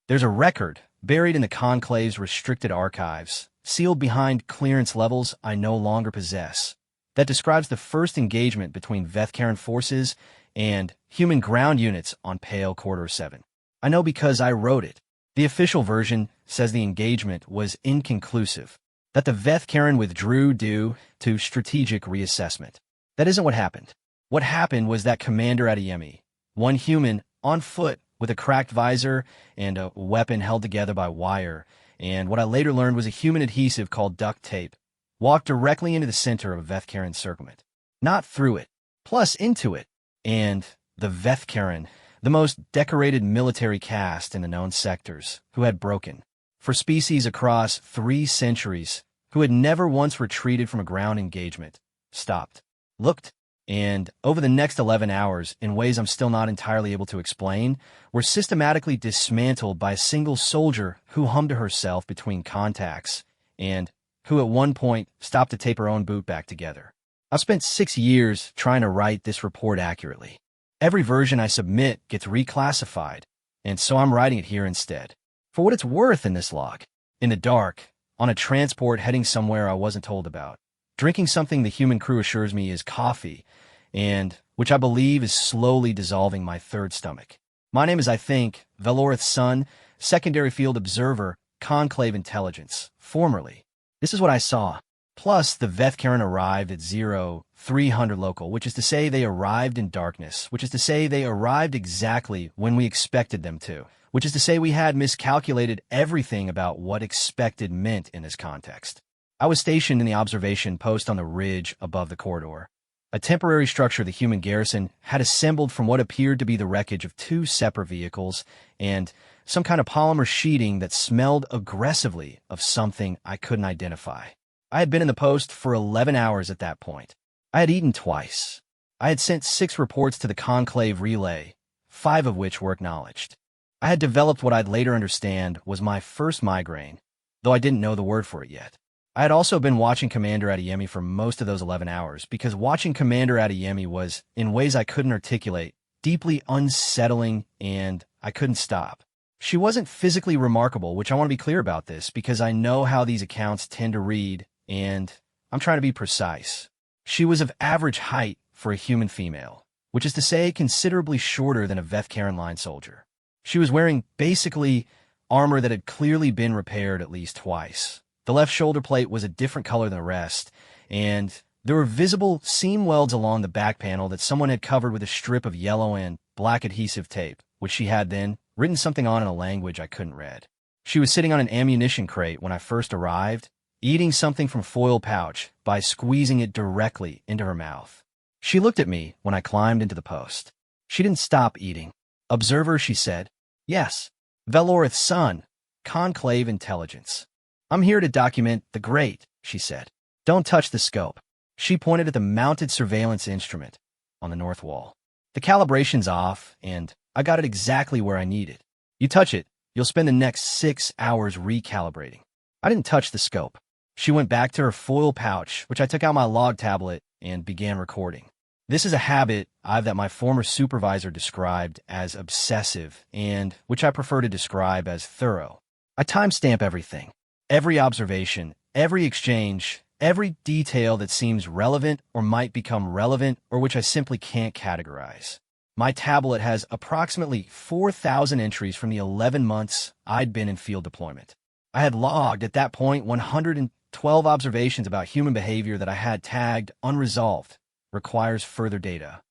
There's a record buried in the Conclave's restricted archives, sealed behind clearance levels I no longer possess, that describes the first engagement between Vethkaran forces and human ground units on Pale Corridor 7. I know because I wrote it. The official version says the engagement was inconclusive, that the Vethkaran withdrew due to strategic reassessment. That isn't what happened. What happened was that Commander Adeyemi, one human on foot with a cracked visor and a weapon held together by wire, and what I later learned was a human adhesive called duct tape, walked directly into the center of Vethkaran encirclement. Not through it, plus into it. And the Vethkaran, the most decorated military caste in the known sectors, who had broken, for species across 3 centuries, who had never once retreated from a ground engagement, stopped, looked, and over the next 11 hours, in ways I'm still not entirely able to explain, were systematically dismantled by a single soldier who hummed to herself between contacts, and who at one point stopped to tape her own boot back together. I've spent 6 years trying to write this report accurately. Every version I submit gets reclassified, and so I'm writing it here instead. For what it's worth in this log, in the dark, on a transport heading somewhere I wasn't told about, drinking something the human crew assures me is coffee, and which I believe is slowly dissolving my third stomach. My name is, I think, Valorith's son, secondary field observer, Conclave Intelligence, formerly. This is what I saw. Plus, the Vethkaran arrived at 0300 local, which is to say they arrived in darkness, which is to say they arrived exactly when we expected them to, which is to say we had miscalculated everything about what expected meant in this context. I was stationed in the observation post on the ridge above the corridor. A temporary structure the human garrison had assembled from what appeared to be the wreckage of 2 separate vehicles and some kind of polymer sheeting that smelled aggressively of something I couldn't identify. I had been in the post for 11 hours at that point. I had eaten twice. I had sent 6 reports to the Conclave Relay, 5 of which were acknowledged. I had developed what I'd later understand was my first migraine, though I didn't know the word for it yet. I had also been watching Commander Adeyemi for most of those 11 hours, because watching Commander Adeyemi was, in ways I couldn't articulate, deeply unsettling, and I couldn't stop. She wasn't physically remarkable, which I want to be clear about this, because I know how these accounts tend to read, and I'm trying to be precise. She was of average height for a human female, which is to say considerably shorter than a Vethkaran line soldier. She was wearing, basically, armor that had clearly been repaired at least twice. The left shoulder plate was a different color than the rest, and there were visible seam welds along the back panel that someone had covered with a strip of yellow and black adhesive tape, which she had then written something on in a language I couldn't read. She was sitting on an ammunition crate when I first arrived, eating something from foil pouch by squeezing it directly into her mouth. She looked at me when I climbed into the post. She didn't stop eating. "Observer," she said. "Yes, Valorith's son, Conclave Intelligence. I'm here to document the great," she said. "Don't touch the scope." She pointed at the mounted surveillance instrument on the north wall. "The calibration's off, and I got it exactly where I need it. You touch it, you'll spend the next 6 hours recalibrating." I didn't touch the scope. She went back to her foil pouch, which I took out my log tablet and began recording. This is a habit that my former supervisor described as obsessive, and which I prefer to describe as thorough. I timestamp everything. Every observation, every exchange, every detail that seems relevant or might become relevant or which I simply can't categorize. My tablet has approximately 4,000 entries from the 11 months I'd been in field deployment. I had logged at that point 112 observations about human behavior that I had tagged unresolved, requires further data.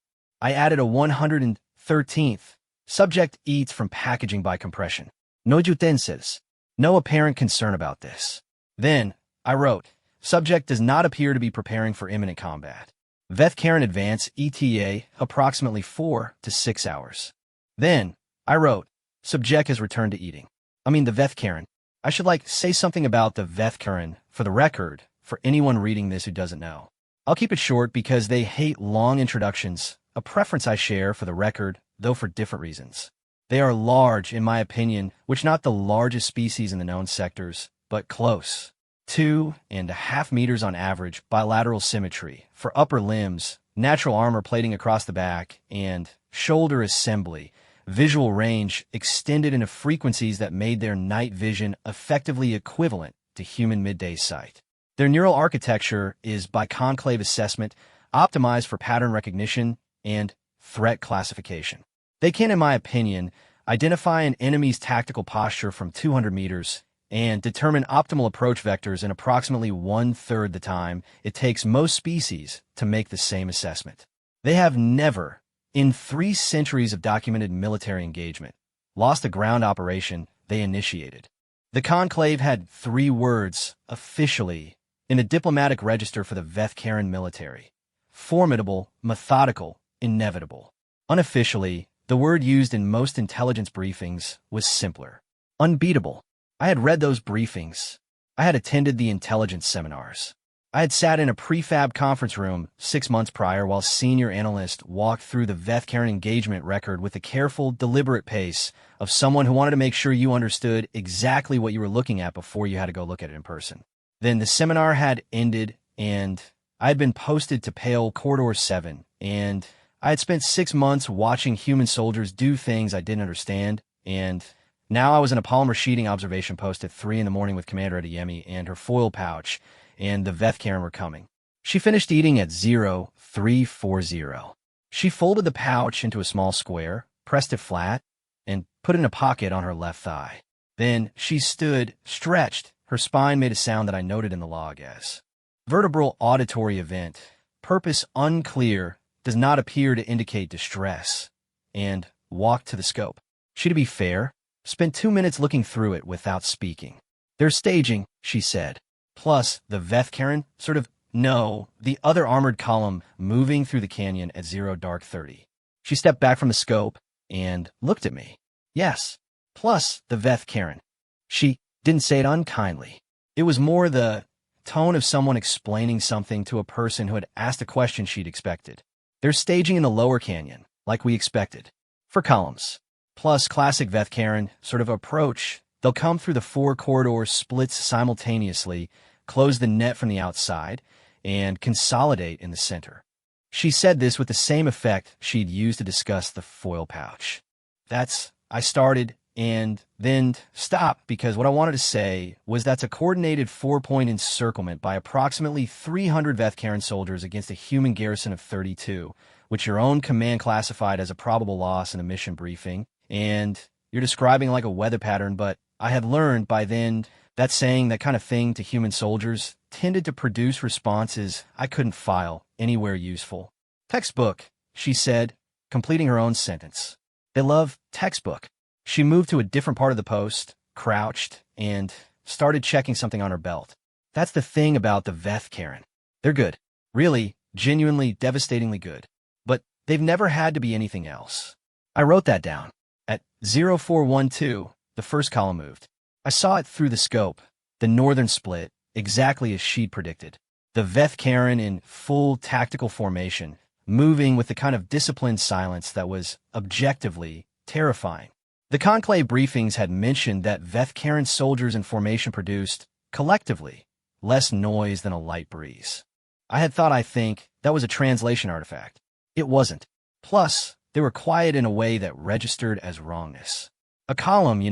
I added a 113th. Subject eats from packaging by compression. No utensils. No apparent concern about this. Then, I wrote, subject does not appear to be preparing for imminent combat. Vethkaran advance ETA approximately 4 to 6 hours. Then, I wrote, subject has returned to eating. The Vethkaran. I should say something about the Vethkaran for the record, for anyone reading this who doesn't know. I'll keep it short because they hate long introductions, a preference I share for the record, though for different reasons. They are large, in my opinion, which not the largest species in the known sectors, but close. 2.5 meters on average bilateral symmetry for upper limbs, natural armor plating across the back, and shoulder assembly, visual range extended into frequencies that made their night vision effectively equivalent to human midday sight. Their neural architecture is by conclave assessment, optimized for pattern recognition and threat classification. They can, in my opinion, identify an enemy's tactical posture from 200 meters and determine optimal approach vectors in approximately one-third the time it takes most species to make the same assessment. They have never, in 3 centuries of documented military engagement, lost a ground operation they initiated. The conclave had 3 words, officially, in the diplomatic register for the Vethkaran military: formidable, methodical, inevitable. Unofficially, the word used in most intelligence briefings was simpler: unbeatable. I had read those briefings. I had attended the intelligence seminars. I had sat in a prefab conference room 6 months prior while senior analysts walked through the Vethkaran engagement record with the careful, deliberate pace of someone who wanted to make sure you understood exactly what you were looking at before you had to go look at it in person. Then the seminar had ended, and I had been posted to Pale Corridor 7, and I had spent 6 months watching human soldiers do things I didn't understand, and now I was in a polymer sheeting observation post at 3 in the morning with Commander Adeyemi and her foil pouch, and the Vethkaran were coming. She finished eating at 0340. She folded the pouch into a small square, pressed it flat, and put it in a pocket on her left thigh. Then she stood, stretched. Her spine made a sound that I noted in the log as vertebral auditory event, purpose unclear, does not appear to indicate distress, and walked to the scope. She, to be fair, spent 2 minutes looking through it without speaking. They're staging, she said. Plus, the Vethkaran, no, the other armored column moving through the canyon at 0:30. She stepped back from the scope and looked at me. Yes, plus the Vethkaran. She didn't say it unkindly. It was more the tone of someone explaining something to a person who had asked a question she'd expected. They're staging in the lower canyon, like we expected, for columns. Plus, classic Vethkaran approach. They'll come through the 4 corridor splits simultaneously, close the net from the outside, and consolidate in the center. She said this with the same effect she'd used to discuss the foil pouch. I started and then stopped because what I wanted to say was that's a coordinated 4-point encirclement by approximately 300 Vethkaran soldiers against a human garrison of 32, which your own command classified as a probable loss in a mission briefing, and you're describing like a weather pattern, but I had learned by then that saying that kind of thing to human soldiers tended to produce responses I couldn't file anywhere useful. Textbook, she said, completing her own sentence. They love textbook. She moved to a different part of the post, crouched, and started checking something on her belt. That's the thing about the Vethkaran. They're good. Really, genuinely, devastatingly good. But they've never had to be anything else. I wrote that down. At 0412, the first column moved. I saw it through the scope, the northern split, exactly as she'd predicted. The Vethkaran in full tactical formation, moving with the kind of disciplined silence that was objectively terrifying. The conclave briefings had mentioned that Vethkaran soldiers in formation produced, collectively, less noise than a light breeze. I think that was a translation artifact. It wasn't. Plus, they were quiet in a way that registered as wrongness. A column,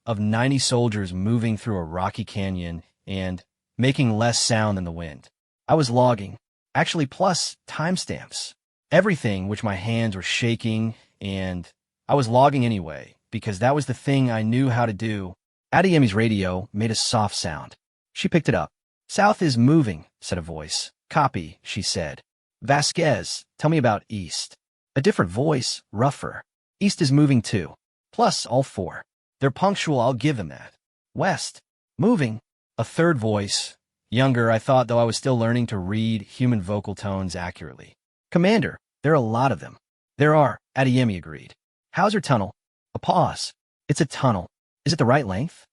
of 90 soldiers moving through a rocky canyon and making less sound than the wind. I was logging, actually plus timestamps, everything which my hands were shaking, and I was logging anyway, because that was the thing I knew how to do. Adeyemi's radio made a soft sound. She picked it up. South is moving, said a voice. Copy, she said. Vasquez, tell me about East. A different voice, rougher. East is moving too. Plus all 4. They're punctual, I'll give them that. West, moving. A third voice, younger, I thought, though I was still learning to read human vocal tones accurately. Commander, there are a lot of them. There are, Adeyemi agreed. How's your tunnel? A pause. It's a tunnel. Is it the right length?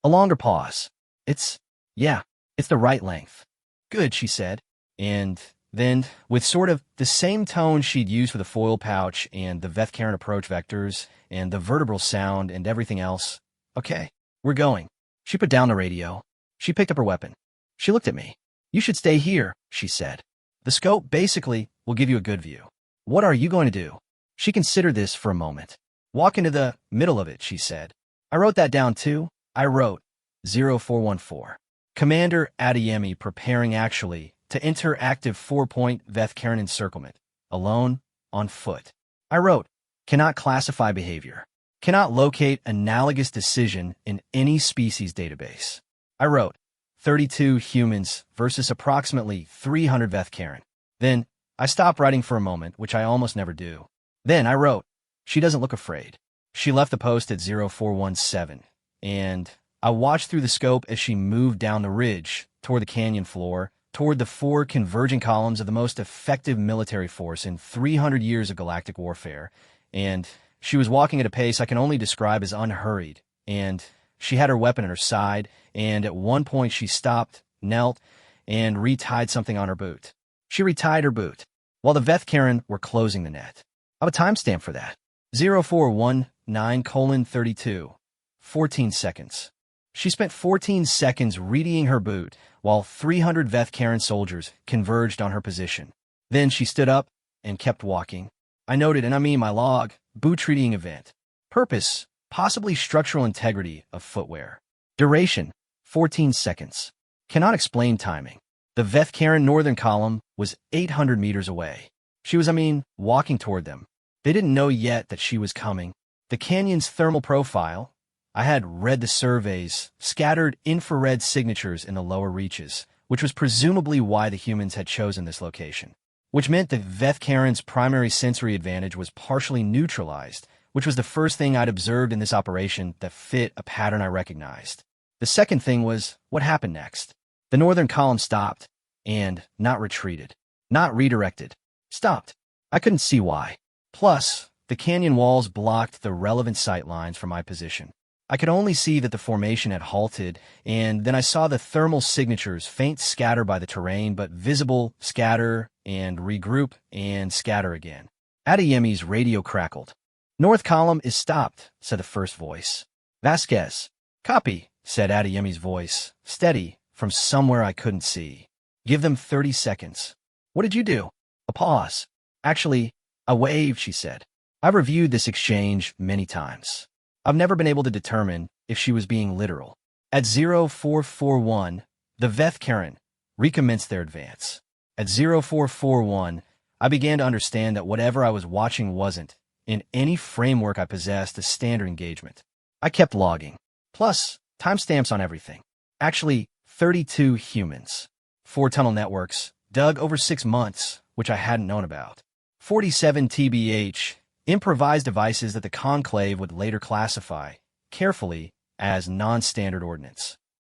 A longer pause. It's the right length. Good, she said. And then, with the same tone she'd used for the foil pouch and the Vethkaran approach vectors and the vertebral sound and everything else, okay, we're going. She put down the radio. She picked up her weapon. She looked at me. You should stay here, she said. The scope basically will give you a good view. What are you going to do? She considered this for a moment. Walk into the middle of it, she said. I wrote that down too. I wrote 0414. Commander Adeyemi preparing actually to enter active 4-point Vethkaren encirclement. Alone, on foot. I wrote, cannot classify behavior. Cannot locate analogous decision in any species database. I wrote, 32 humans versus approximately 300 Vethkaren. Then, I stopped writing for a moment, which I almost never do. Then I wrote, she doesn't look afraid. She left the post at 0417, and I watched through the scope as she moved down the ridge, toward the canyon floor, toward the 4 converging columns of the most effective military force in 300 years of galactic warfare, and she was walking at a pace I can only describe as unhurried, and she had her weapon at her side, and at one point she stopped, knelt, and retied something on her boot. She retied her boot, while the Vethkaren were closing the net. I have a timestamp for that. 0419:32. 14 seconds. She spent 14 seconds readying her boot, while 300 Vethkaren soldiers converged on her position. Then she stood up and kept walking. I noted, and I mean my log, boot readying event. Purpose, possibly structural integrity of footwear. Duration, 14 seconds. Cannot explain timing. The Vethkaren northern column was 800 meters away. She was, walking toward them. They didn't know yet that she was coming. The canyon's thermal profile, I had read the surveys, scattered infrared signatures in the lower reaches, which was presumably why the humans had chosen this location. Which meant that Vethkaren's primary sensory advantage was partially neutralized, which was the first thing I'd observed in this operation that fit a pattern I recognized. The second thing was what happened next. The northern column stopped, and not retreated. Not redirected. Stopped. I couldn't see why. Plus, the canyon walls blocked the relevant sight lines from my position. I could only see that the formation had halted, and then I saw the thermal signatures faint scatter by the terrain, but visible scatter and regroup and scatter again. Adeyemi's radio crackled. North column is stopped, said the first voice. Vasquez. Copy, said Adeyemi's voice, steady, from somewhere I couldn't see. Give them 30 seconds. What did you do? A pause. Actually, I waved, she said. I've reviewed this exchange many times. I've never been able to determine if she was being literal. At 0441, the Vethkaren recommenced their advance. At 0441, I began to understand that whatever I was watching wasn't, in any framework I possessed, a standard engagement. I kept logging. Plus, timestamps on everything. Actually, 32 humans. 4 tunnel networks, dug over 6 months, which I hadn't known about. 47 TBH, improvised devices that the Conclave would later classify, carefully, as non-standard ordnance.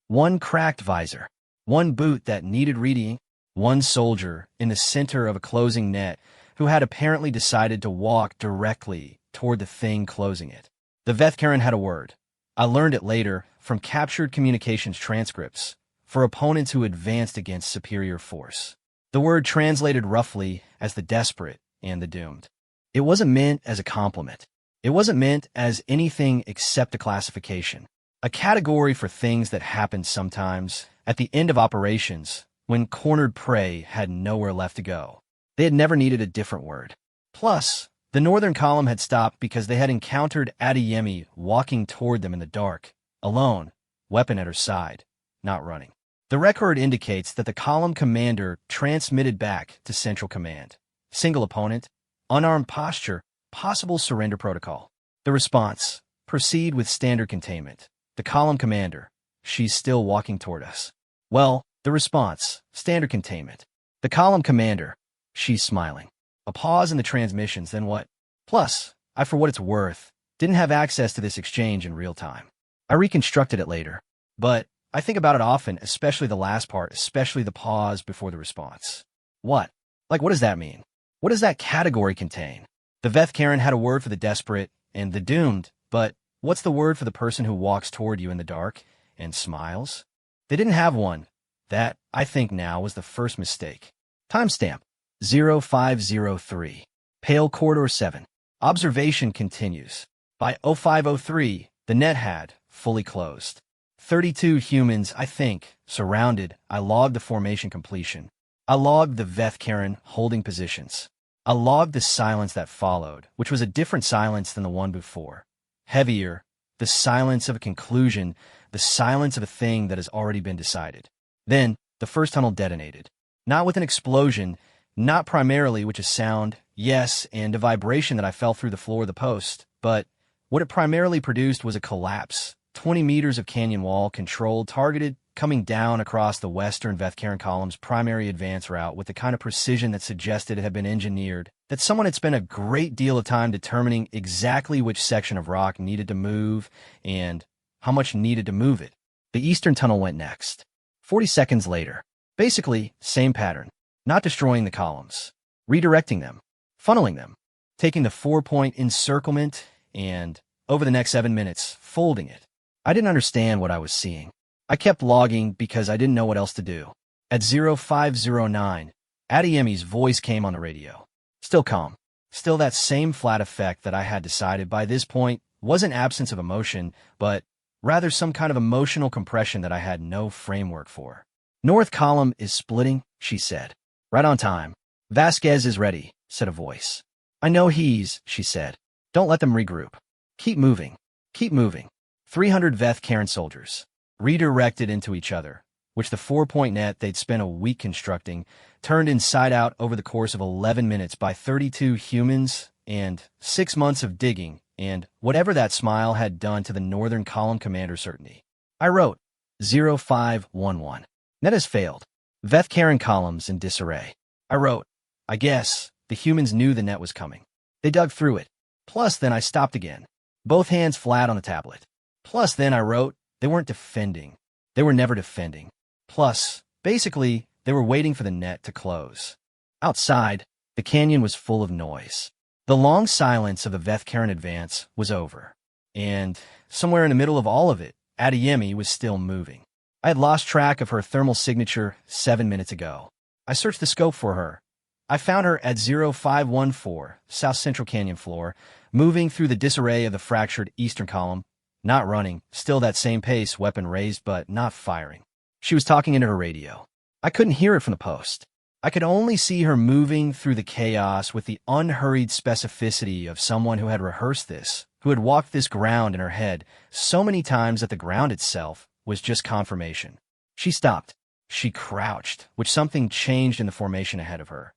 1 cracked visor. 1 boot that needed readying. 1 soldier in the center of a closing net who had apparently decided to walk directly toward the thing closing it. The Vethkaren had a word. I learned it later from captured communications transcripts for opponents who advanced against superior force. The word translated roughly as the desperate and the doomed. It wasn't meant as a compliment. It wasn't meant as anything except a classification, a category for things that happened sometimes at the end of operations when cornered prey had nowhere left to go. They had never needed a different word. Plus, the northern column had stopped because they had encountered Adeyemi walking toward them in the dark, alone, weapon at her side, not running. The record indicates that the column commander transmitted back to Central Command. Single opponent, unarmed posture, possible surrender protocol. The response, proceed with standard containment. The column commander, she's still walking toward us. Well, the response, standard containment. The column commander, she's smiling. A pause in the transmissions, then what? Plus, I, for what it's worth, didn't have access to this exchange in real time. I reconstructed it later, but I think about it often, especially the last part, especially the pause before the response. What? Like, what does that mean? What does that category contain? The Vethkaren had a word for the desperate and the doomed, but what's the word for the person who walks toward you in the dark and smiles? They didn't have one. That, I think now, was the first mistake. Timestamp, 0503. Pale Corridor 7. Observation continues. By 0503, the net had fully closed. 32 humans, I think, surrounded. I logged the formation completion. I logged the Vethkaren holding positions. I logged the silence that followed, which was a different silence than the one before. Heavier, the silence of a conclusion, the silence of a thing that has already been decided. Then, the first tunnel detonated. Not with an explosion, not primarily with a sound, yes, and a vibration that I fell through the floor of the post, but what it primarily produced was a collapse. 20 meters of canyon wall, controlled, targeted, coming down across the western Vethkaren column's primary advance route with the kind of precision that suggested it had been engineered, that someone had spent a great deal of time determining exactly which section of rock needed to move and how much needed to move it. The eastern tunnel went next. 40 seconds later. Basically, same pattern. Not destroying the columns. Redirecting them. Funneling them. Taking the 4-point encirclement and, over the next 7 minutes, folding it. I didn't understand what I was seeing. I kept logging because I didn't know what else to do. At 0509, Adeyemi's voice came on the radio. Still calm. Still that same flat effect that I had decided by this point wasn't absence of emotion, but rather some kind of emotional compression that I had no framework for. North column is splitting, she said. Right on time. Vasquez is ready, said a voice. I know she said. Don't let them regroup. Keep moving. Keep moving. 300 Vethkaren soldiers, redirected into each other, which the 4-point net they'd spent a week constructing, turned inside out over the course of 11 minutes by 32 humans and 6 months of digging, and whatever that smile had done to the northern column commander's certainty. I wrote, 0511. Net has failed. Vethkaren columns in disarray. I wrote, I guess, the humans knew the net was coming. They dug through it. Plus, then I stopped again, both hands flat on the tablet. Plus, then I wrote, they weren't defending. They were never defending. Plus, basically, they were waiting for the net to close. Outside, the canyon was full of noise. The long silence of the Vethkaren advance was over. And, somewhere in the middle of all of it, Adeyemi was still moving. I had lost track of her thermal signature 7 minutes ago. I searched the scope for her. I found her at 0514, South Central Canyon floor, moving through the disarray of the fractured eastern column. Not running, still that same pace, weapon raised, but not firing. She was talking into her radio. I couldn't hear it from the post. I could only see her moving through the chaos with the unhurried specificity of someone who had rehearsed this, who had walked this ground in her head so many times that the ground itself was just confirmation. She stopped. She crouched, which something changed in the formation ahead of her.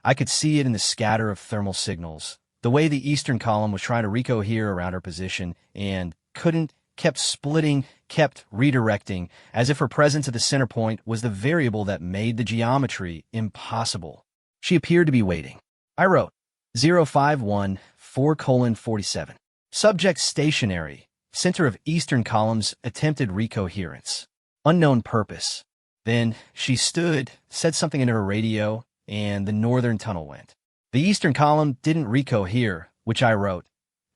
I could see it in the scatter of thermal signals, the way the eastern column was trying to recohere around her position and couldn't, kept splitting, kept redirecting, as if her presence at the center point was the variable that made the geometry impossible. She appeared to be waiting. I wrote, 051 4:47. Subject stationary. Center of eastern column's attempted recoherence. Unknown purpose. Then she stood, said something into her radio, and the northern tunnel went. The eastern column didn't recohere, which I wrote,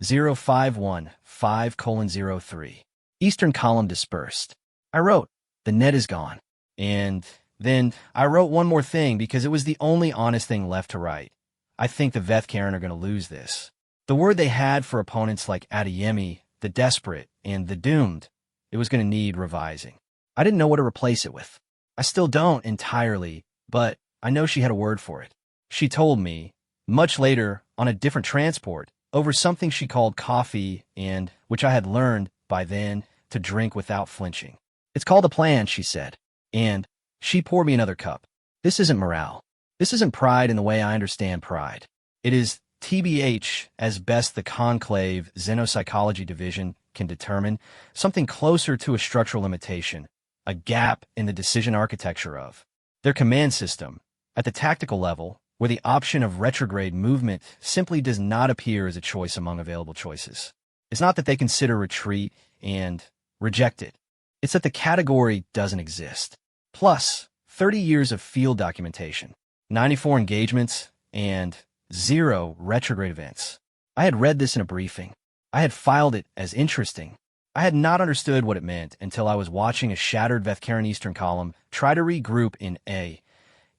051 5:03. Eastern column dispersed. I wrote, the net is gone. And then I wrote one more thing because it was the only honest thing left to write. I think the Vethkaren are going to lose this. The word they had for opponents like Adeyemi, the desperate, and the doomed, it was going to need revising. I didn't know what to replace it with. I still don't entirely, but I know she had a word for it. She told me, much later, on a different transport, over something she called coffee and, which I had learned, by then, to drink without flinching. It's called a plan, she said. And she poured me another cup. This isn't morale. This isn't pride in the way I understand pride. It is TBH, as best the Conclave Xenopsychology Division can determine, something closer to a structural limitation, a gap in the decision architecture of their command system, at the tactical level, where the option of retrograde movement simply does not appear as a choice among available choices. It's not that they consider retreat and reject it. It's that the category doesn't exist. Plus, 30 years of field documentation, 94 engagements, and 0 retrograde events. I had read this in a briefing. I had filed it as interesting. I had not understood what it meant until I was watching a shattered Vethkaren Eastern column try to regroup in A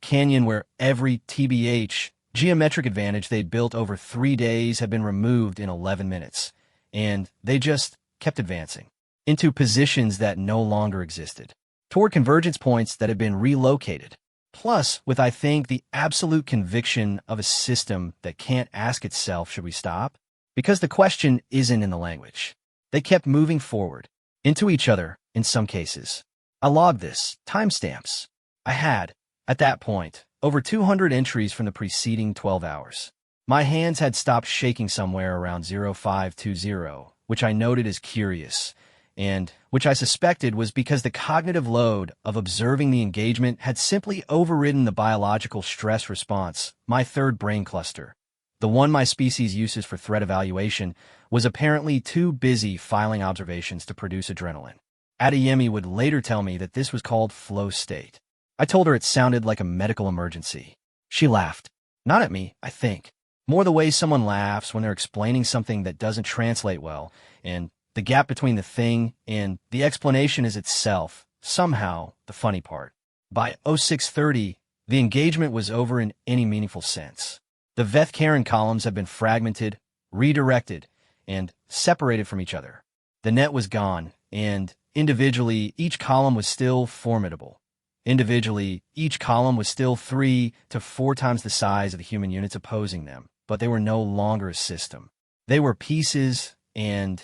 canyon where every TBH geometric advantage they'd built over 3 days had been removed in 11 minutes, and they just kept advancing into positions that no longer existed, toward convergence points that had been relocated. Plus, with, I think, the absolute conviction of a system that can't ask itself, should we stop? Because the question isn't in the language. They kept moving forward, into each other, in some cases. I logged this, timestamps. I had, at that point, over 200 entries from the preceding 12 hours. My hands had stopped shaking somewhere around 0520, which I noted as curious, and which I suspected was because the cognitive load of observing the engagement had simply overridden the biological stress response, my third brain cluster. The one my species uses for threat evaluation was apparently too busy filing observations to produce adrenaline. Adeyemi would later tell me that this was called flow state. I told her it sounded like a medical emergency. She laughed. Not at me, I think. More the way someone laughs when they're explaining something that doesn't translate well, and the gap between the thing and the explanation is itself, somehow, the funny part. By 0630, the engagement was over in any meaningful sense. The Veth-Karen columns had been fragmented, redirected, and separated from each other. The net was gone, and individually, each column was still formidable. Individually, each column was still 3 to 4 times the size of the human units opposing them, but they were no longer a system. They were pieces and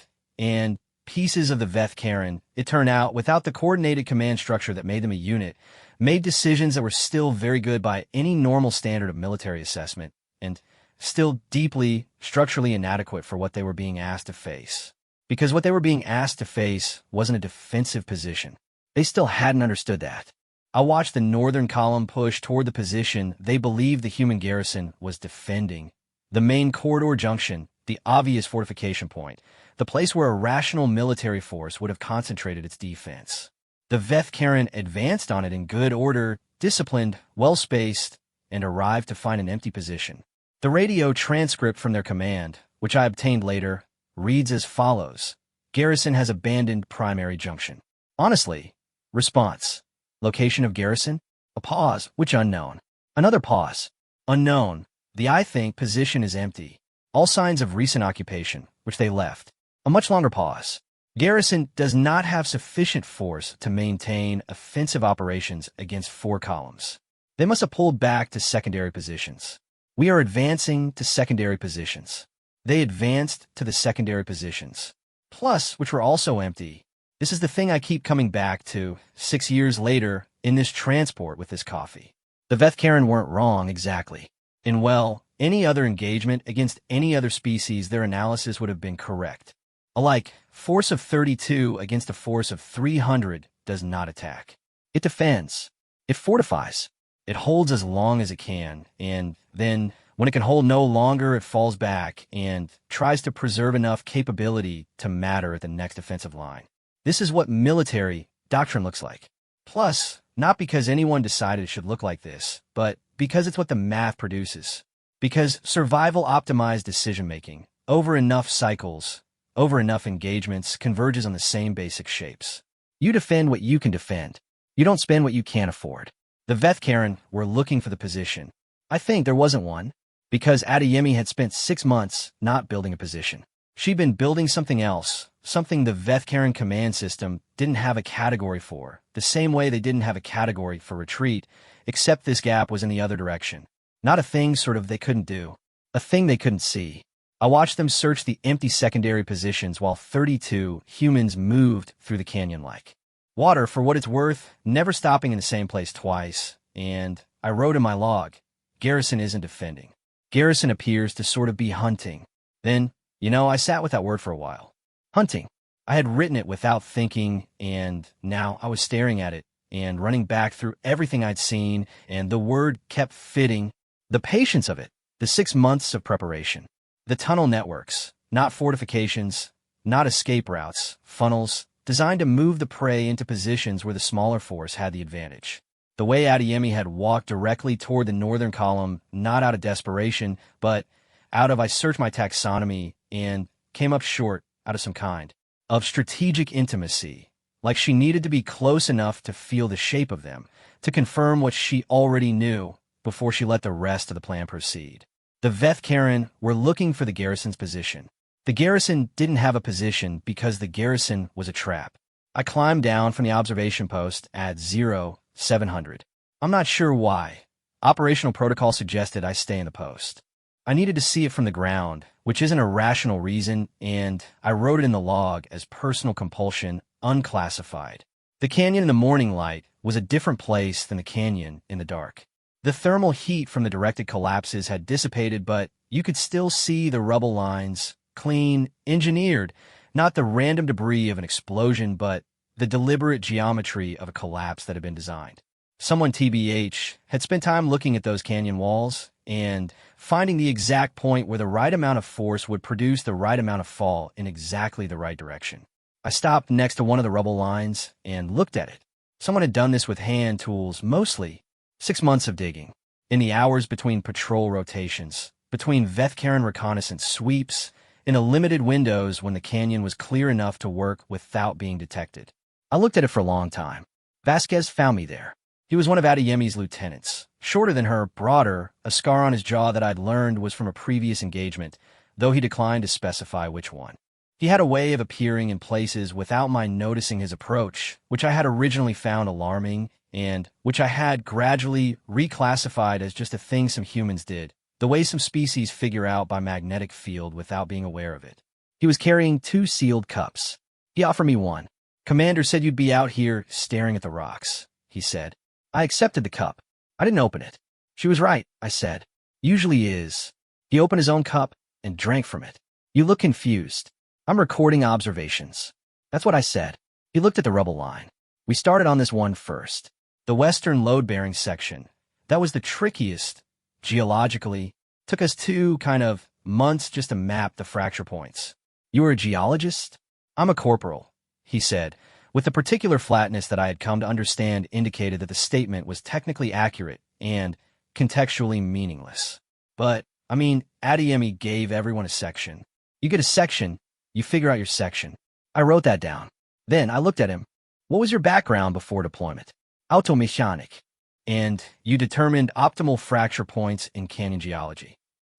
pieces of the Veth-Karen, it turned out, without the coordinated command structure that made them a unit, made decisions that were still very good by any normal standard of military assessment, and still deeply, structurally inadequate for what they were being asked to face. Because what they were being asked to face wasn't a defensive position. They still hadn't understood that. I watched the northern column push toward the position they believed the human garrison was defending. The main corridor junction, the obvious fortification point, the place where a rational military force would have concentrated its defense. The Veth-Karen advanced on it in good order, disciplined, well-spaced, and arrived to find an empty position. The radio transcript from their command, which I obtained later, reads as follows. Garrison has abandoned primary junction. Honestly, response. Location of garrison? A pause, which unknown. Another pause. Unknown. The I think position is empty. All signs of recent occupation, which they left. A much longer pause. Garrison does not have sufficient force to maintain offensive operations against 4 columns. They must have pulled back to secondary positions. We are advancing to secondary positions. They advanced to the secondary positions. Plus, which were also empty. This is the thing I keep coming back to 6 years later in this transport with this coffee. The Veth-Karen weren't wrong exactly. In, well, any other engagement against any other species, their analysis would have been correct. Alike, force of 32 against a force of 300 does not attack. It defends. It fortifies. It holds as long as it can, and then, when it can hold no longer, it falls back and tries to preserve enough capability to matter at the next offensive line. This is what military doctrine looks like. Plus, not because anyone decided it should look like this, but because it's what the math produces. Because survival-optimized decision-making, over enough cycles, over enough engagements, converges on the same basic shapes. You defend what you can defend. You don't spend what you can't afford. The Veth-Karen were looking for the position. I think there wasn't one, because Adeyemi had spent 6 months not building a position. She'd been building something else, something the Veth-Karen command system didn't have a category for, the same way they didn't have a category for retreat, except this gap was in the other direction. Not a thing sort of they couldn't do. A thing they couldn't see. I watched them search the empty secondary positions while 32 humans moved through the canyon like water, for what it's worth, never stopping in the same place twice, and I wrote in my log, Garrison isn't defending. Garrison appears to sort of be hunting. Then, I sat with that word for a while. Hunting. I had written it without thinking, and now I was staring at it and running back through everything I'd seen, and the word kept fitting. The patience of it, the 6 months of preparation, the tunnel networks, not fortifications, not escape routes, funnels, designed to move the prey into positions where the smaller force had the advantage. The way Adeyemi had walked directly toward the northern column, not out of desperation, but out of I searched my taxonomy and came up short out of some kind of strategic intimacy, like she needed to be close enough to feel the shape of them, to confirm what she already knew before she let the rest of the plan proceed. The Veth-Karen were looking for the garrison's position. The garrison didn't have a position because the garrison was a trap. I climbed down from the observation post at 0700. I'm not sure why. Operational protocol suggested I stay in the post. I needed to see it from the ground, which isn't a rational reason, and I wrote it in the log as personal compulsion, unclassified. The canyon in the morning light was a different place than the canyon in the dark. The thermal heat from the directed collapses had dissipated, but you could still see the rubble lines, clean, engineered, not the random debris of an explosion, but the deliberate geometry of a collapse that had been designed. Someone, TBH, had spent time looking at those canyon walls and finding the exact point where the right amount of force would produce the right amount of fall in exactly the right direction. I stopped next to one of the rubble lines and looked at it. Someone had done this with hand tools, mostly. 6 months of digging. In the hours between patrol rotations, between Vethkaren reconnaissance sweeps, in the limited windows when the canyon was clear enough to work without being detected. I looked at it for a long time. Vasquez found me there. He was one of Adeyemi's lieutenants. Shorter than her, broader, a scar on his jaw that I'd learned was from a previous engagement, though he declined to specify which one. He had a way of appearing in places without my noticing his approach, which I had originally found alarming, and which I had gradually reclassified as just a thing some humans did, the way some species figure out by magnetic field without being aware of it. He was carrying 2 sealed cups. He offered me one. "Commander said you'd be out here staring at the rocks," he said. I accepted the cup. I didn't open it. "She was right," I said. "Usually is." He opened his own cup and drank from it. "You look confused." "I'm recording observations." That's what I said. He looked at the rubble line. "We started on this one first. The western load-bearing section. That was the trickiest, geologically. Took us 2 months just to map the fracture points." "You were a geologist?" "I'm a corporal," he said, with the particular flatness that I had come to understand indicated that the statement was technically accurate and contextually meaningless. "But, Adeyemi gave everyone a section. You get a section, you figure out your section." I wrote that down. Then I looked at him. "What was your background before deployment?" "Automechanic." "And you determined optimal fracture points in canyon geology."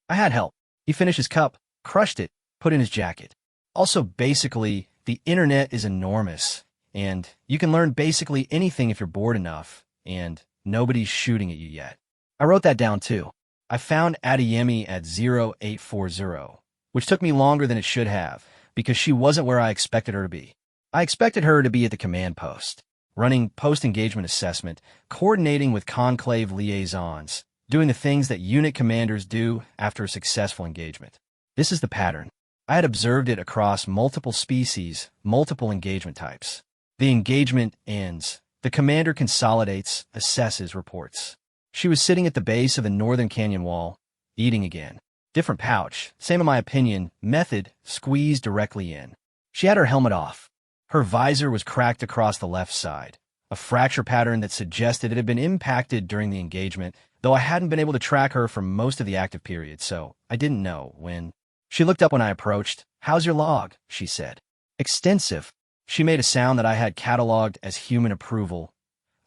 I had help. He finished his cup, crushed it, put in his jacket. "Also, basically, the internet is enormous, and you can learn basically anything if you're bored enough, and nobody's shooting at you yet." I wrote that down too. I found Adeyemi at 0840, which took me longer than it should have, because she wasn't where I expected her to be. I expected her to be at the command post, running post-engagement assessment, coordinating with conclave liaisons, doing the things that unit commanders do after a successful engagement. This is the pattern. I had observed it across multiple species, multiple engagement types. The engagement ends. The commander consolidates, assesses, reports. She was sitting at the base of the northern canyon wall, eating again. Different pouch, same in my opinion, method, squeezed directly in. She had her helmet off. Her visor was cracked across the left side, a fracture pattern that suggested it had been impacted during the engagement, though I hadn't been able to track her for most of the active period, so I didn't know when. She looked up when I approached. "How's your log?" she said. "Extensive." She made a sound that I had cataloged as human approval,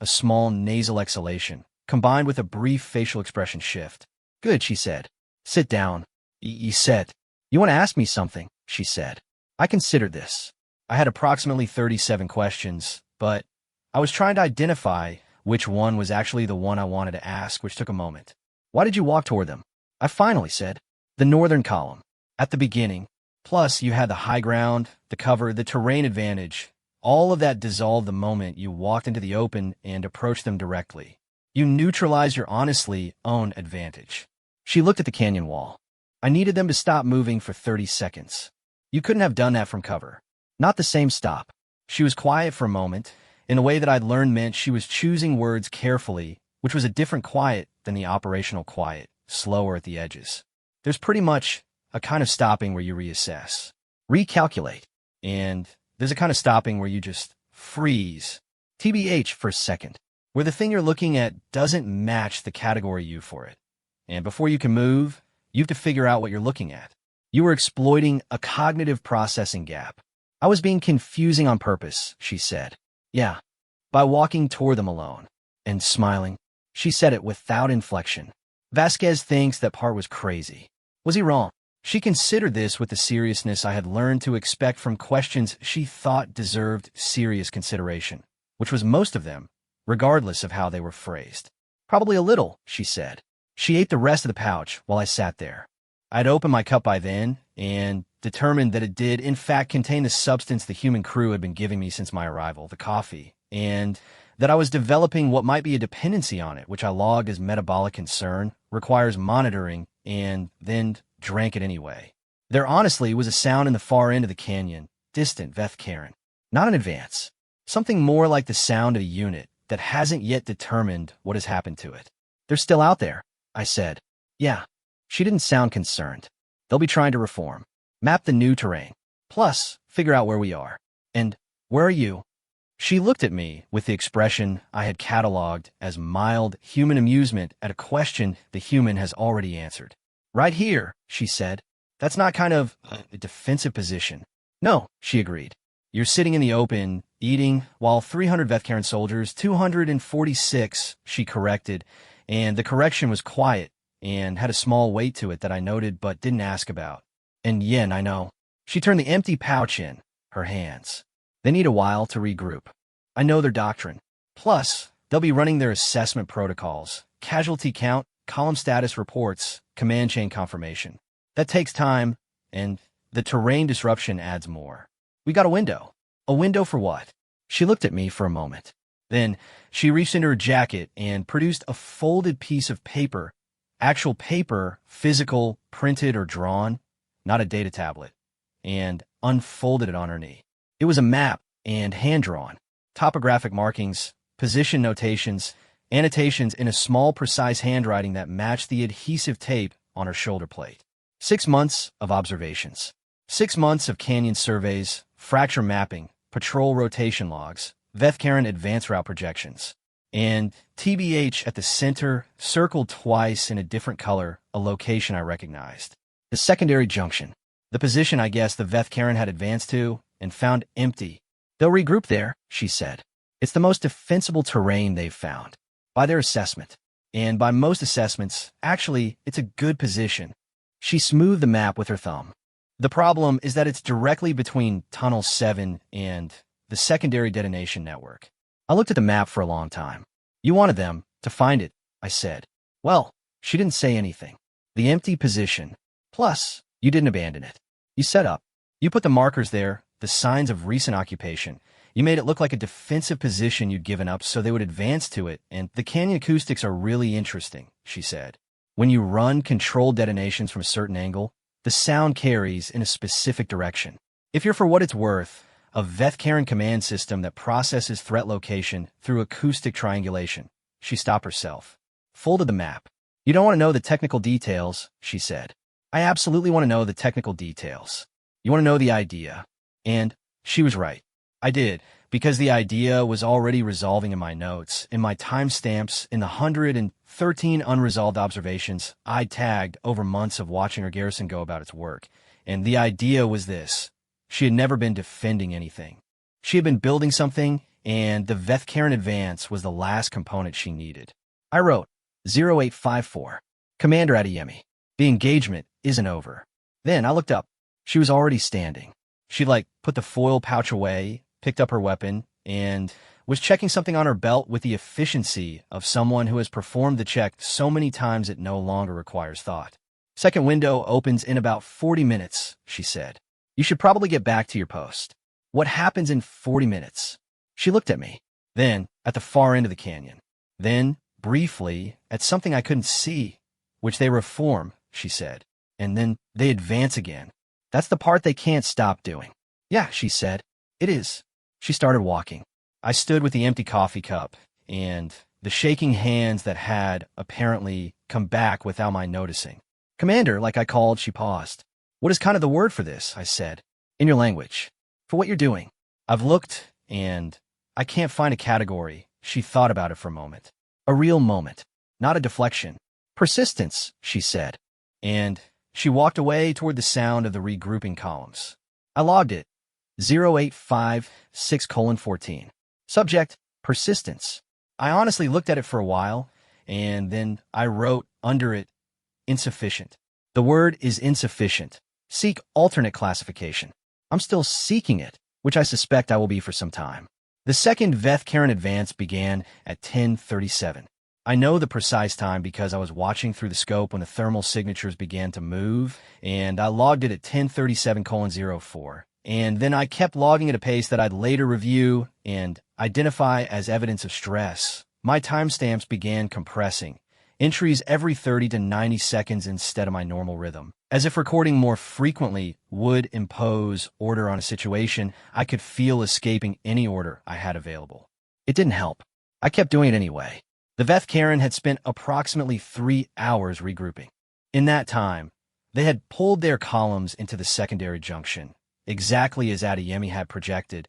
a small nasal exhalation, combined with a brief facial expression shift. "Good," she said. "Sit down." You said. "You want to ask me something?" she said. I considered this. I had approximately 37 questions, but I was trying to identify which one was actually the one I wanted to ask, which took a moment. "Why did you walk toward them?" I finally said. "The northern column. At the beginning. Plus, you had the high ground, the cover, the terrain advantage. All of that dissolved the moment you walked into the open and approached them directly. You neutralized your honestly own advantage." She looked at the canyon wall. "I needed them to stop moving for 30 seconds. You couldn't have done that from cover. Not the same stop." She was quiet for a moment, in a way that I'd learned meant she was choosing words carefully, which was a different quiet than the operational quiet, slower at the edges. There's pretty much a kind of stopping where you reassess, recalculate, and there's a kind of stopping where you just freeze, TBH for a second, where the thing you're looking at doesn't match the category you for it. And before you can move, you have to figure out what you're looking at. You were exploiting a cognitive processing gap. "I was being confusing on purpose," she said. "Yeah." By walking toward them alone and smiling. She said it without inflection. Vasquez thinks that part was crazy. Was he wrong? She considered this with the seriousness I had learned to expect from questions she thought deserved serious consideration, which was most of them, regardless of how they were phrased. Probably a little, she said. She ate the rest of the pouch while I sat there. I'd opened my cup by then and determined that it did, in fact, contain the substance the human crew had been giving me since my arrival, the coffee, and that I was developing what might be a dependency on it, which I logged as metabolic concern, requires monitoring, and then drank it anyway. There honestly was a sound in the far end of the canyon, distant Veth Karen. Not an advance. Something more like the sound of a unit that hasn't yet determined what has happened to it. They're still out there, I said. Yeah. She didn't sound concerned. They'll be trying to reform. Map the new terrain. Plus, figure out where we are. And where are you? She looked at me with the expression I had cataloged as mild human amusement at a question the human has already answered. Right here, she said. That's not kind of a defensive position. No, she agreed. You're sitting in the open, eating, while 300 Vethkaren soldiers, 246, she corrected, and the correction was quiet and had a small weight to it that I noted but didn't ask about. And yen, I know. She turned the empty pouch in her hands. They need a while to regroup. I know their doctrine. Plus, they'll be running their assessment protocols, casualty count, column status reports, command chain confirmation. That takes time, and the terrain disruption adds more. We got a window. A window for what? She looked at me for a moment. Then she reached into her jacket and produced a folded piece of paper. Actual paper, physical, printed or drawn, not a data tablet, and unfolded it on her knee. It was a map and hand-drawn. Topographic markings, position notations, annotations in a small, precise handwriting that matched the adhesive tape on her shoulder plate. 6 months of observations. 6 months of canyon surveys, fracture mapping, patrol rotation logs, Vethkaren advance route projections. And TBH at the center, circled twice in a different color, a location I recognized. The secondary junction. The position I guess the Vethkaren had advanced to and found empty. They'll regroup there, she said. It's the most defensible terrain they've found. By their assessment. And by most assessments, actually, it's a good position. She smoothed the map with her thumb. The problem is that it's directly between Tunnel 7 and the secondary detonation network. I looked at the map for a long time. You wanted them to find it, I said. Well, she didn't say anything. The empty position. Plus, you didn't abandon it. You set up. You put the markers there, the signs of recent occupation. You made it look like a defensive position you'd given up so they would advance to it, and the canyon acoustics are really interesting, she said. When you run controlled detonations from a certain angle, the sound carries in a specific direction. If you're for what it's worth, a Vethkaren command system that processes threat location through acoustic triangulation. She stopped herself. Folded the map. You don't want to know the technical details, she said. I absolutely want to know the technical details. You want to know the idea. And she was right. I did, because the idea was already resolving in my notes, in my timestamps, in the 113 unresolved observations I tagged over months of watching her garrison go about its work. And the idea was this. She had never been defending anything. She had been building something, and the Vethkaren advance was the last component she needed. I wrote, 0854. Commander Adeyemi. The engagement isn't over. Then I looked up. She was already standing. She, put the foil pouch away, picked up her weapon, and was checking something on her belt with the efficiency of someone who has performed the check so many times it no longer requires thought. Second window opens in about 40 minutes, she said. You should probably get back to your post. What happens in 40 minutes? She looked at me, then at the far end of the canyon, then, briefly, at something I couldn't see, which they reform, she said, and then they advance again. That's the part they can't stop doing. Yeah, she said. It is. She started walking. I stood with the empty coffee cup and the shaking hands that had, apparently, come back without my noticing. Commander, like I called, she paused. What is kind of the word for this? I said. In your language. For what you're doing. I've looked, and I can't find a category. She thought about it for a moment. A real moment. Not a deflection. Persistence, she said. And she walked away toward the sound of the regrouping columns. I logged it. 0856:14. Subject, persistence. I honestly looked at it for a while, and then I wrote under it, insufficient. The word is insufficient. Seek alternate classification. I'm still seeking it, which I suspect I will be for some time. The second Vethkaren advance began at 10:37. I know the precise time because I was watching through the scope when the thermal signatures began to move, and I logged it at 10:37:04. And then I kept logging at a pace that I'd later review and identify as evidence of stress. My timestamps began compressing, entries every 30 to 90 seconds instead of my normal rhythm. As if recording more frequently would impose order on a situation I could feel escaping any order I had available. It didn't help. I kept doing it anyway. The Veth Karen had spent approximately 3 hours regrouping. In that time, they had pulled their columns into the secondary junction, exactly as Adeyemi had projected,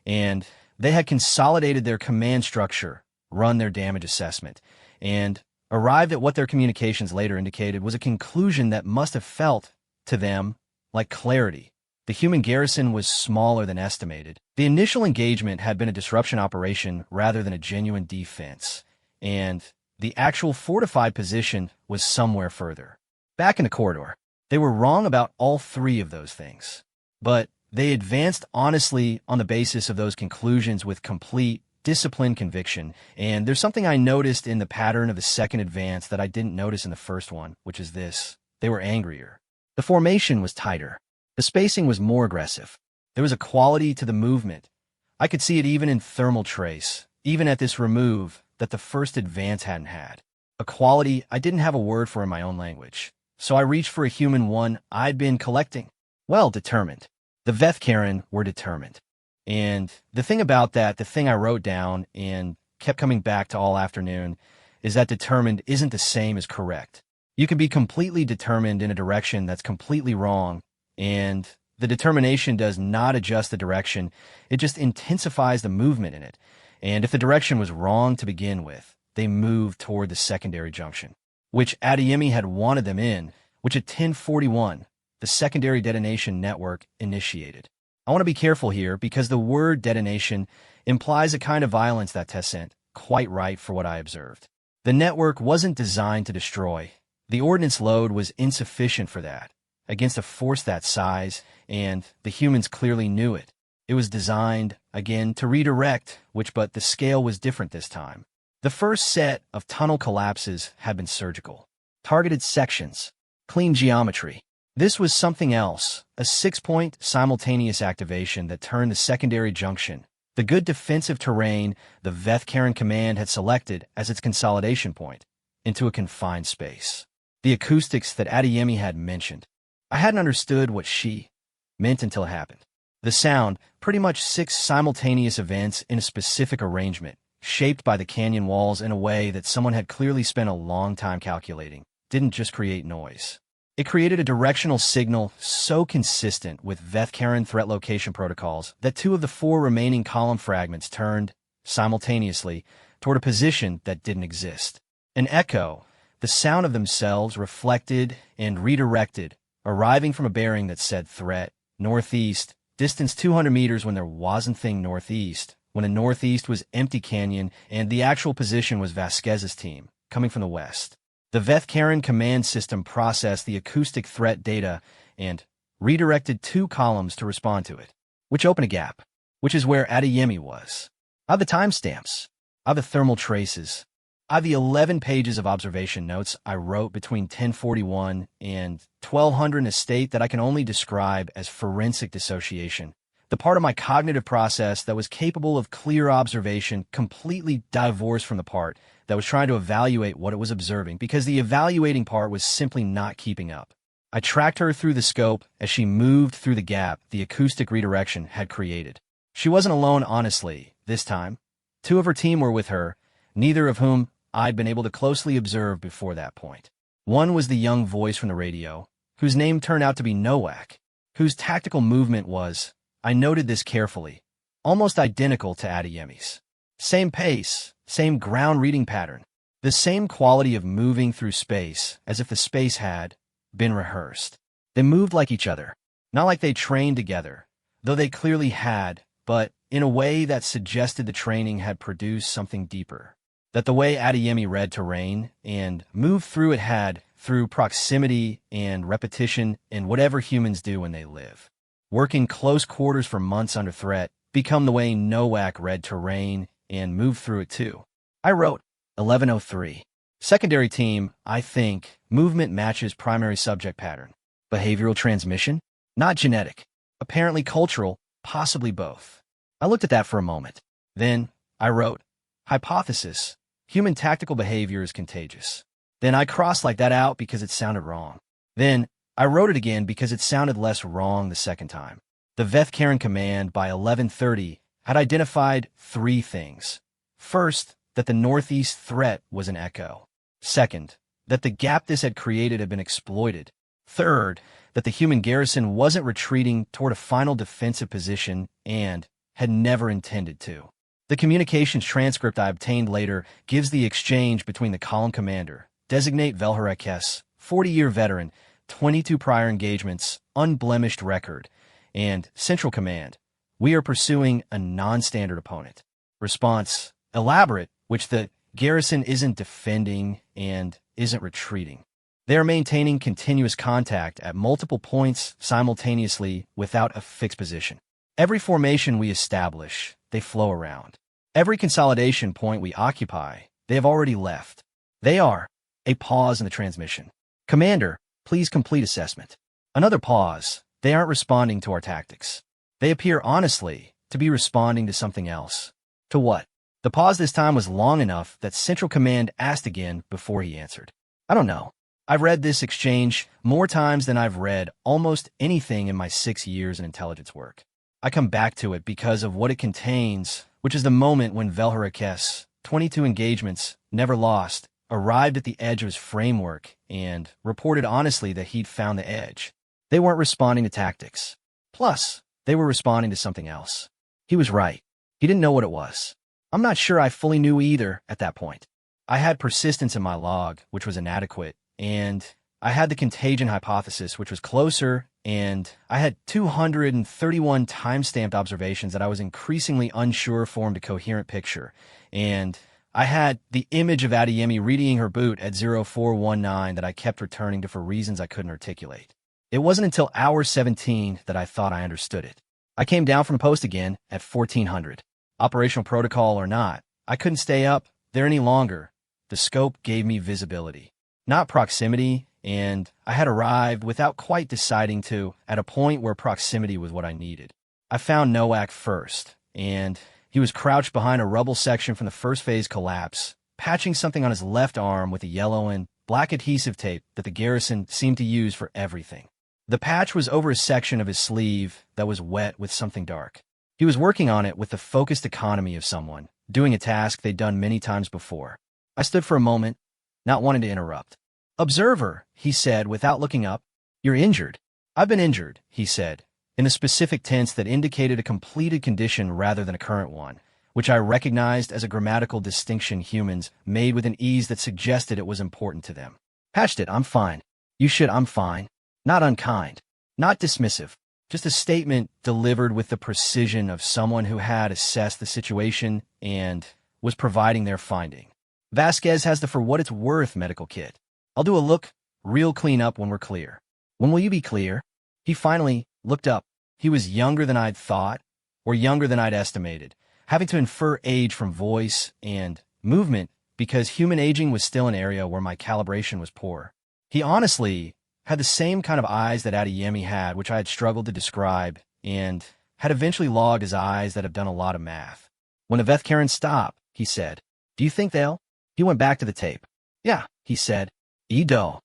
and they had consolidated their command structure, run their damage assessment, and arrived at what their communications later indicated was a conclusion that must have felt, to them, like clarity. The human garrison was smaller than estimated. The initial engagement had been a disruption operation rather than a genuine defense, and the actual fortified position was somewhere further. Back in the corridor, they were wrong about all three of those things. But they advanced honestly on the basis of those conclusions with complete, disciplined conviction, and there's something I noticed in the pattern of the second advance that I didn't notice in the first one, which is this. They were angrier. The formation was tighter. The spacing was more aggressive. There was a quality to the movement. I could see it even in thermal trace, even at this remove, that the first advance hadn't had. A quality I didn't have a word for in my own language. So I reached for a human one I'd been collecting. Well, determined. The Veth Karen were determined. And the thing about that, the thing I wrote down and kept coming back to all afternoon, is that determined isn't the same as correct. You can be completely determined in a direction that's completely wrong, and the determination does not adjust the direction, it just intensifies the movement in it. And if the direction was wrong to begin with, they moved toward the secondary junction, which Adeyemi had wanted them in, which at 10:41, the secondary detonation network initiated. I want to be careful here because the word detonation implies a kind of violence that isn't quite right for what I observed. The network wasn't designed to destroy. The ordnance load was insufficient for that, against a force that size, and the humans clearly knew it. It was designed, again, to redirect, but the scale was different this time. The first set of tunnel collapses had been surgical. Targeted sections, clean geometry. This was something else, a 6-point simultaneous activation that turned the secondary junction, the good defensive terrain the Veth Karen command had selected as its consolidation point, into a confined space. The acoustics that Adeyemi had mentioned. I hadn't understood what she meant until it happened. The sound, pretty much 6 simultaneous events in a specific arrangement, shaped by the canyon walls in a way that someone had clearly spent a long time calculating, didn't just create noise. It created a directional signal so consistent with Veth Karen threat location protocols that 2 of the 4 remaining column fragments turned, simultaneously, toward a position that didn't exist. An echo, the sound of themselves reflected and redirected, arriving from a bearing that said threat, northeast, distance 200 meters when there wasn't thing northeast, when the northeast was empty canyon and the actual position was Vasquez's team, coming from the west. The Veth Karen command system processed the acoustic threat data and redirected 2 columns to respond to it, which opened a gap, which is where Adeyemi was. I have the timestamps. I have the thermal traces. I have the 11 pages of observation notes I wrote between 1041 and 1200 in a state that I can only describe as forensic dissociation, the part of my cognitive process that was capable of clear observation completely divorced from the part that was trying to evaluate what it was observing because the evaluating part was simply not keeping up. I tracked her through the scope as she moved through the gap the acoustic redirection had created. She wasn't alone, honestly, this time. 2 of her team were with her, neither of whom I'd been able to closely observe before that point. One was the young voice from the radio, whose name turned out to be Nowak, whose tactical movement was, I noted this carefully, almost identical to Adeyemi's. Same pace, same ground reading pattern, the same quality of moving through space as if the space had been rehearsed. They moved like each other, not like they trained together, though they clearly had, but in a way that suggested the training had produced something deeper. That the way Adeyemi read terrain and moved through it had, through proximity and repetition and whatever humans do when they live, working close quarters for months under threat, become the way Nowak read terrain and moved through it too. I wrote 1103. Secondary team, I think, movement matches primary subject pattern. Behavioral transmission? Not genetic. Apparently cultural, possibly both. I looked at that for a moment. Then, I wrote, hypothesis, human tactical behavior is contagious. Then I cross-like that out because it sounded wrong. Then, I wrote it again because it sounded less wrong the second time. The Veth-Karen command by 1130 had identified 3 things. First, that the northeast threat was an echo. Second, that the gap this had created had been exploited. Third, that the human garrison wasn't retreating toward a final defensive position and had never intended to. The communications transcript I obtained later gives the exchange between the column commander, designate Velharekes, 40-year veteran, 22 prior engagements, unblemished record, and Central Command, we are pursuing a non-standard opponent. Response, elaborate, which the garrison isn't defending and isn't retreating. They are maintaining continuous contact at multiple points simultaneously without a fixed position. Every formation we establish, they flow around. Every consolidation point we occupy, they have already left. They are a pause in the transmission. Commander, please complete assessment. Another pause. They aren't responding to our tactics. They appear honestly to be responding to something else. To what? The pause this time was long enough that Central Command asked again before he answered. I don't know. I've read this exchange more times than I've read almost anything in my 6 years in intelligence work. I come back to it because of what it contains, which is the moment when Velharekes, 22 engagements, never lost, arrived at the edge of his framework and reported honestly that he'd found the edge. They weren't responding to tactics. Plus, they were responding to something else. He was right. He didn't know what it was. I'm not sure I fully knew either at that point. I had persistence in my log, which was inadequate, and I had the contagion hypothesis, which was closer, and I had 231 time-stamped observations that I was increasingly unsure formed a coherent picture, and I had the image of Adeyemi reading her boot at 0419 that I kept returning to for reasons I couldn't articulate. It wasn't until hour 17 that I thought I understood it. I came down from post again at 1400. Operational protocol or not, I couldn't stay up there any longer. The scope gave me visibility, not proximity, and I had arrived without quite deciding to at a point where proximity was what I needed. I found Noack first, and he was crouched behind a rubble section from the first phase collapse, patching something on his left arm with a yellow and black adhesive tape that the garrison seemed to use for everything. The patch was over a section of his sleeve that was wet with something dark. He was working on it with the focused economy of someone, doing a task they'd done many times before. I stood for a moment, not wanting to interrupt. Observer, he said without looking up. You're injured. I've been injured, he said, in a specific tense that indicated a completed condition rather than a current one, which I recognized as a grammatical distinction humans made with an ease that suggested it was important to them. Patched it, I'm fine. You should, I'm fine. Not unkind, not dismissive, just a statement delivered with the precision of someone who had assessed the situation and was providing their finding. Vasquez has the for what it's worth medical kit. I'll do a look, real clean up when we're clear. When will you be clear? He finally looked up. He was younger than I'd thought, or younger than I'd estimated, having to infer age from voice and movement because human aging was still an area where my calibration was poor. He honestly had the same kind of eyes that Adeyemi had, which I had struggled to describe, and had eventually logged as eyes that have done a lot of math. When the Veth-Karen stop, he said, do you think they'll? He went back to the tape. Yeah, he said. Edo.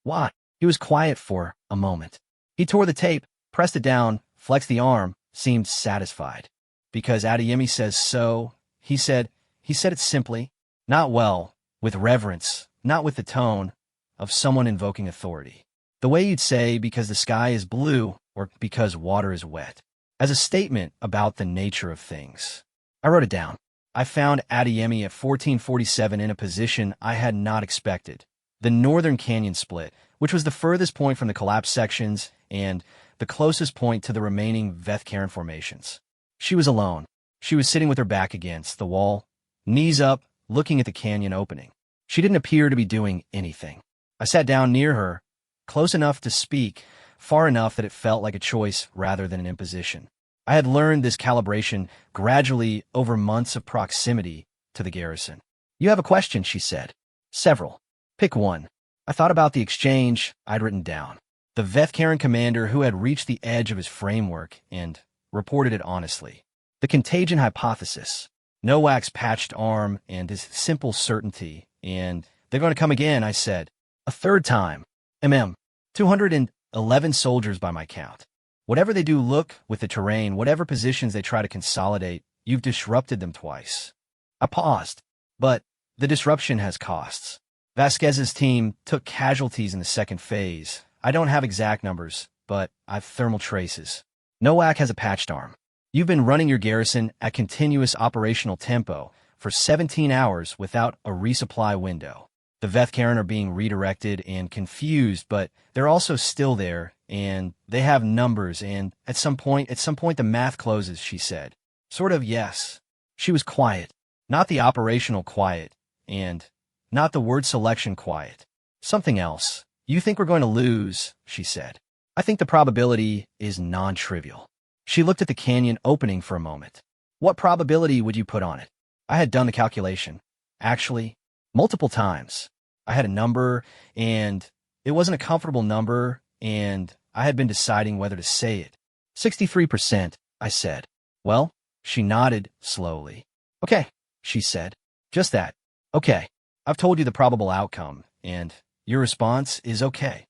Why? He was quiet for a moment. He tore the tape, pressed it down, flexed the arm, seemed satisfied. Because Adeyemi says so, he said it simply, not well, with reverence, not with the tone of someone invoking authority. The way you'd say because the sky is blue or because water is wet, as a statement about the nature of things. I wrote it down. I found Adeyemi at 1447 in a position I had not expected. The northern canyon split, which was the furthest point from the collapsed sections and the closest point to the remaining Veth-Karen formations. She was alone. She was sitting with her back against the wall, knees up, looking at the canyon opening. She didn't appear to be doing anything. I sat down near her, close enough to speak, far enough that it felt like a choice rather than an imposition. I had learned this calibration gradually over months of proximity to the garrison. You have a question, she said. Several. Pick one. I thought about the exchange I'd written down. The Vethkaren commander who had reached the edge of his framework and reported it honestly. The contagion hypothesis. Nowak's patched arm and his simple certainty. And they're going to come again, I said. A third time. 211 soldiers by my count. Whatever they do look with the terrain, whatever positions they try to consolidate, you've disrupted them twice. I paused. But the disruption has costs. Vasquez's team took casualties in the second phase. I don't have exact numbers, but I've thermal traces. Nowak has a patched arm. You've been running your garrison at continuous operational tempo for 17 hours without a resupply window. The Vethkaren are being redirected and confused, but they're also still there, and they have numbers, and at some point the math closes, she said. Sort of, yes. She was quiet. Not the operational quiet, and not the word selection quiet. Something else. You think we're going to lose, she said. I think the probability is non-trivial. She looked at the canyon opening for a moment. What probability would you put on it? I had done the calculation. Actually, multiple times. I had a number, and it wasn't a comfortable number, and I had been deciding whether to say it. 63%, I said. Well, she nodded slowly. Okay, she said. Just that. Okay. I've told you the probable outcome, and your response is okay.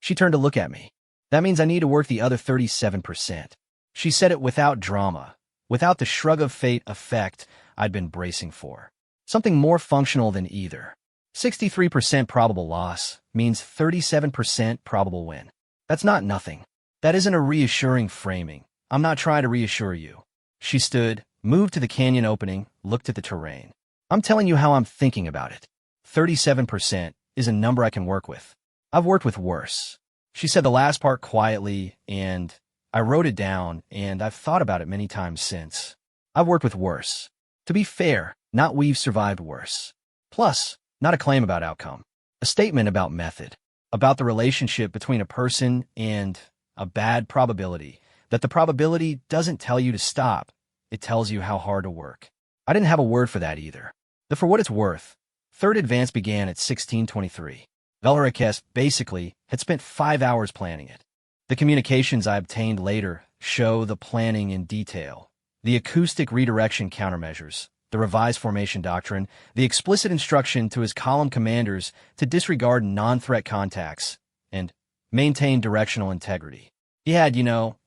She turned to look at me. That means I need to work the other 37%. She said it without drama, without the shrug of fate effect I'd been bracing for. Something more functional than either. 63% probable loss means 37% probable win. That's not nothing. That isn't a reassuring framing. I'm not trying to reassure you. She stood, moved to the canyon opening, looked at the terrain. I'm telling you how I'm thinking about it. 37% is a number I can work with. I've worked with worse. She said the last part quietly, and I wrote it down, and I've thought about it many times since. I've worked with worse. To be fair, not we've survived worse. Plus, not a claim about outcome. A statement about method. About the relationship between a person and a bad probability. That the probability doesn't tell you to stop. It tells you how hard to work. I didn't have a word for that either. For what it's worth, third advance began at 1623. Velharakes basically had spent 5 hours planning it. The communications I obtained later show the planning in detail. The acoustic redirection countermeasures, the revised formation doctrine, the explicit instruction to his column commanders to disregard non-threat contacts and maintain directional integrity. He had,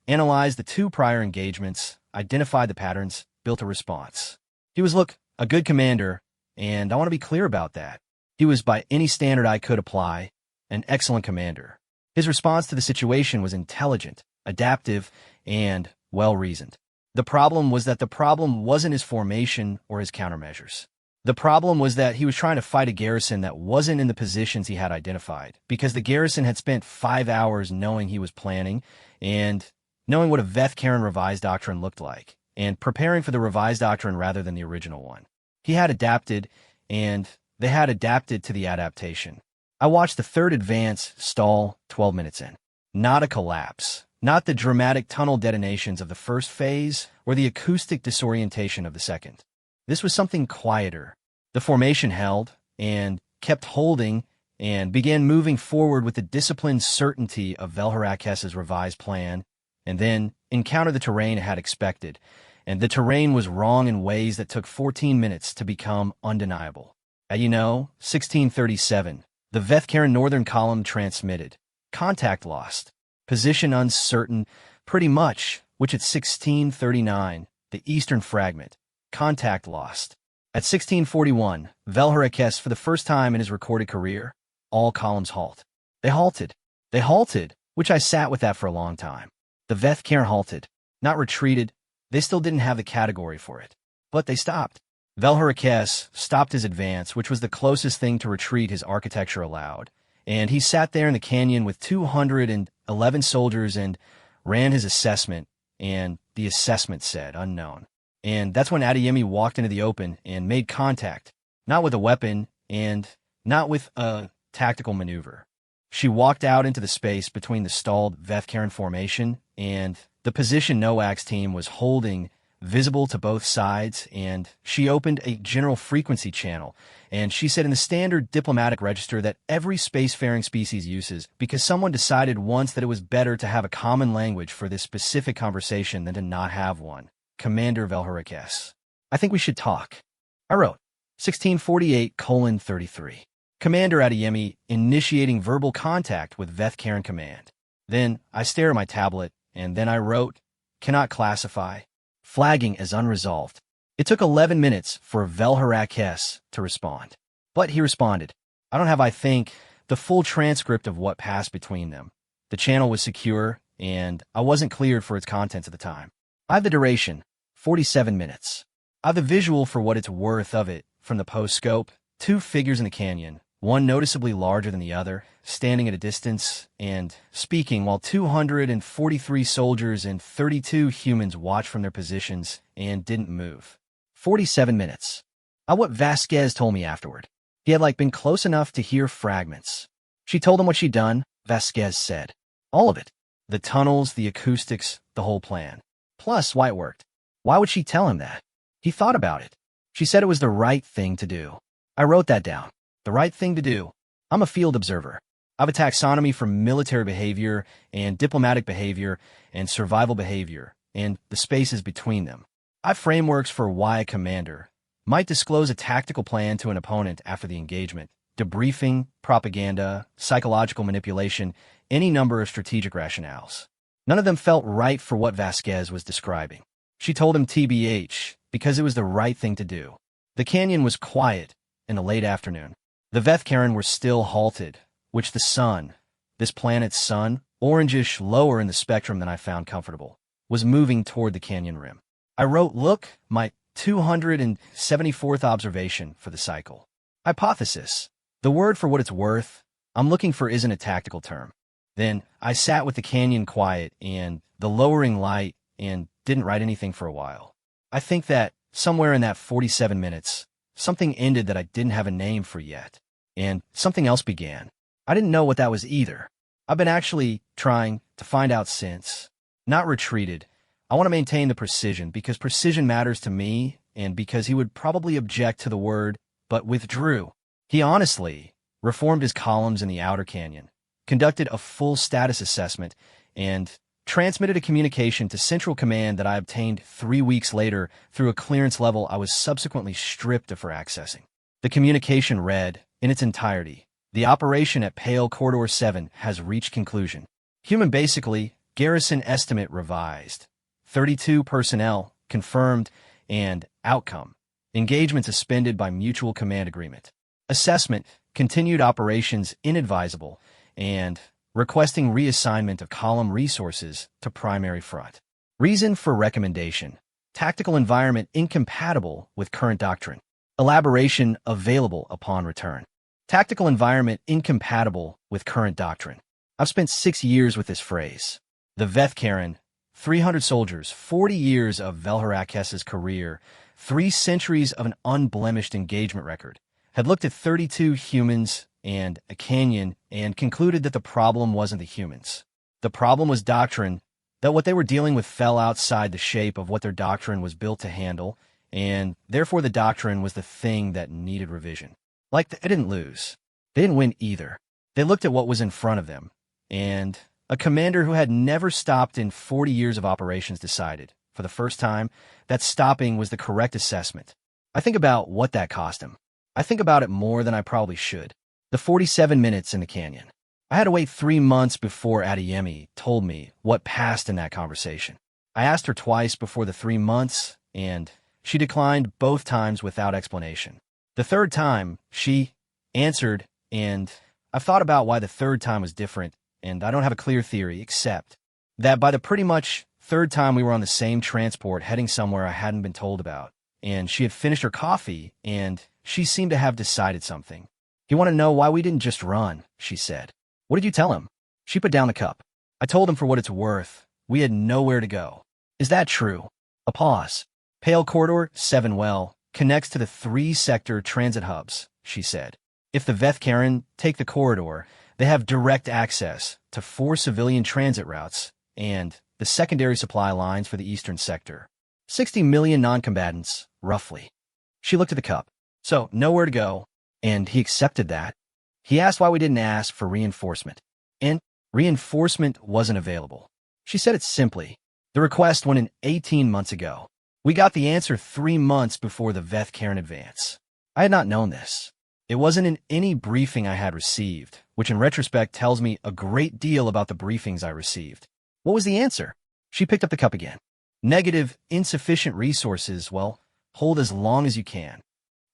analyzed the 2 prior engagements, identified the patterns, built a response. He was, a good commander, and I want to be clear about that. He was, by any standard I could apply, an excellent commander. His response to the situation was intelligent, adaptive, and well-reasoned. The problem was that the problem wasn't his formation or his countermeasures. The problem was that he was trying to fight a garrison that wasn't in the positions he had identified, because the garrison had spent 5 hours knowing he was planning and knowing what a Vethkaren revised doctrine looked like, and preparing for the revised doctrine rather than the original one. He had adapted, and they had adapted to the adaptation. I watched the third advance stall 12 minutes in. Not a collapse. Not the dramatic tunnel detonations of the first phase or the acoustic disorientation of the second. This was something quieter. The formation held and kept holding and began moving forward with the disciplined certainty of Velharakes's revised plan, and then encountered the terrain it had expected, and the terrain was wrong in ways that took 14 minutes to become undeniable. 1637, the Vethkaren northern column transmitted. Contact lost. Position uncertain, pretty much, which at 1639, the eastern fragment. Contact lost. At 1641, Velharakes, for the first time in his recorded career, all columns halt. They halted. They halted, which I sat with that for a long time. The Vethkaren halted, not retreated. They still didn't have the category for it. But they stopped. Velharakes stopped his advance, which was the closest thing to retreat his architecture allowed, and he sat there in the canyon with 211 soldiers and ran his assessment, and the assessment said, unknown. And that's when Adeyemi walked into the open and made contact, not with a weapon and not with a tactical maneuver. She walked out into the space between the stalled Vethkaren formation and the position Nowak's team was holding visible to both sides, and she opened a general frequency channel, and she said in the standard diplomatic register that every spacefaring species uses because someone decided once that it was better to have a common language for this specific conversation than to not have one. Commander Velhurikes. I think we should talk. I wrote, 1648:33. Commander Adeyemi initiating verbal contact with Veth-Karen Command. Then I stare at my tablet, and then I wrote, cannot classify, flagging as unresolved. It took 11 minutes for Velhurikes to respond. But he responded. I don't have, I think, the full transcript of what passed between them. The channel was secure, and I wasn't cleared for its contents at the time. I have the duration, 47 minutes. I have the visual for what it's worth of it from the post scope, 2 figures in the canyon, one noticeably larger than the other, standing at a distance and speaking while 243 soldiers and 32 humans watched from their positions and didn't move. 47 minutes. What Vasquez told me afterward. He had been close enough to hear fragments. She told him what she'd done, Vasquez said. All of it. The tunnels, the acoustics, the whole plan. Plus, why it worked. Why would she tell him that? He thought about it. She said it was the right thing to do. I wrote that down. The right thing to do. I'm a field observer. I have a taxonomy for military behavior and diplomatic behavior and survival behavior and the spaces between them. I have frameworks for why a commander might disclose a tactical plan to an opponent after the engagement, debriefing, propaganda, psychological manipulation, any number of strategic rationales. None of them felt right for what Vasquez was describing. She told him TBH because it was the right thing to do. The canyon was quiet in the late afternoon. The Veth-Karen were still halted, which the sun, this planet's sun, orangish lower in the spectrum than I found comfortable, was moving toward the canyon rim. I wrote, look, my 274th observation for the cycle. Hypothesis. The word for what it's worth, I'm looking for isn't a tactical term. Then I sat with the canyon quiet and the lowering light and didn't write anything for a while. I think that somewhere in that 47 minutes, something ended that I didn't have a name for yet, and something else began. I didn't know what that was either. I've been actually trying to find out since. Not retreated. I want to maintain the precision because precision matters to me and because he would probably object to the word, but withdrew. He honestly reformed his columns in the outer canyon, conducted a full status assessment, and transmitted a communication to Central Command that I obtained 3 weeks later through a clearance level I was subsequently stripped of for accessing. The communication read, in its entirety, the operation at Pale Corridor 7 has reached conclusion. Human basically, garrison estimate revised. 32 personnel, confirmed, and outcome. Engagement suspended by mutual command agreement. Assessment, continued operations inadvisable, and requesting reassignment of column resources to primary front. Reason for recommendation. Tactical environment incompatible with current doctrine. Elaboration available upon return. Tactical environment incompatible with current doctrine. I've spent 6 years with this phrase. The Veth-Karen, 300 soldiers, 40 years of Velhurikes' career, 3 centuries of an unblemished engagement record, had looked at 32 humans and a canyon and concluded that the problem wasn't the humans. The problem was doctrine, that what they were dealing with fell outside the shape of what their doctrine was built to handle, and therefore the doctrine was the thing that needed revision. They didn't lose. They didn't win either. They looked at what was in front of them, and a commander who had never stopped in 40 years of operations decided, for the first time, that stopping was the correct assessment. I think about what that cost him. I think about it more than I probably should. The 47 minutes in the canyon. I had to wait 3 months before Adeyemi told me what passed in that conversation. I asked her twice before the 3 months, and she declined both times without explanation. The third time, she answered, and I've thought about why the third time was different, and I don't have a clear theory, except that by the pretty much third time we were on the same transport heading somewhere I hadn't been told about, and she had finished her coffee, and she seemed to have decided something. He wanted to know why we didn't just run, she said. What did you tell him? She put down the cup. I told him for what it's worth. We had nowhere to go. Is that true? A pause. Pale Corridor 7 well connects to the 3-sector transit hubs, she said. If the Veth-Karen take the corridor, they have direct access to 4 civilian transit routes and the secondary supply lines for the eastern sector. 60 million non-combatants, roughly. She looked at the cup. So, nowhere to go. And he accepted that. He asked why we didn't ask for reinforcement. And reinforcement wasn't available. She said it simply. The request went in 18 months ago. We got the answer 3 months before the Veth Karen advance. I had not known this. It wasn't in any briefing I had received, which in retrospect tells me a great deal about the briefings I received. What was the answer? She picked up the cup again. Negative, insufficient resources, well, hold as long as you can.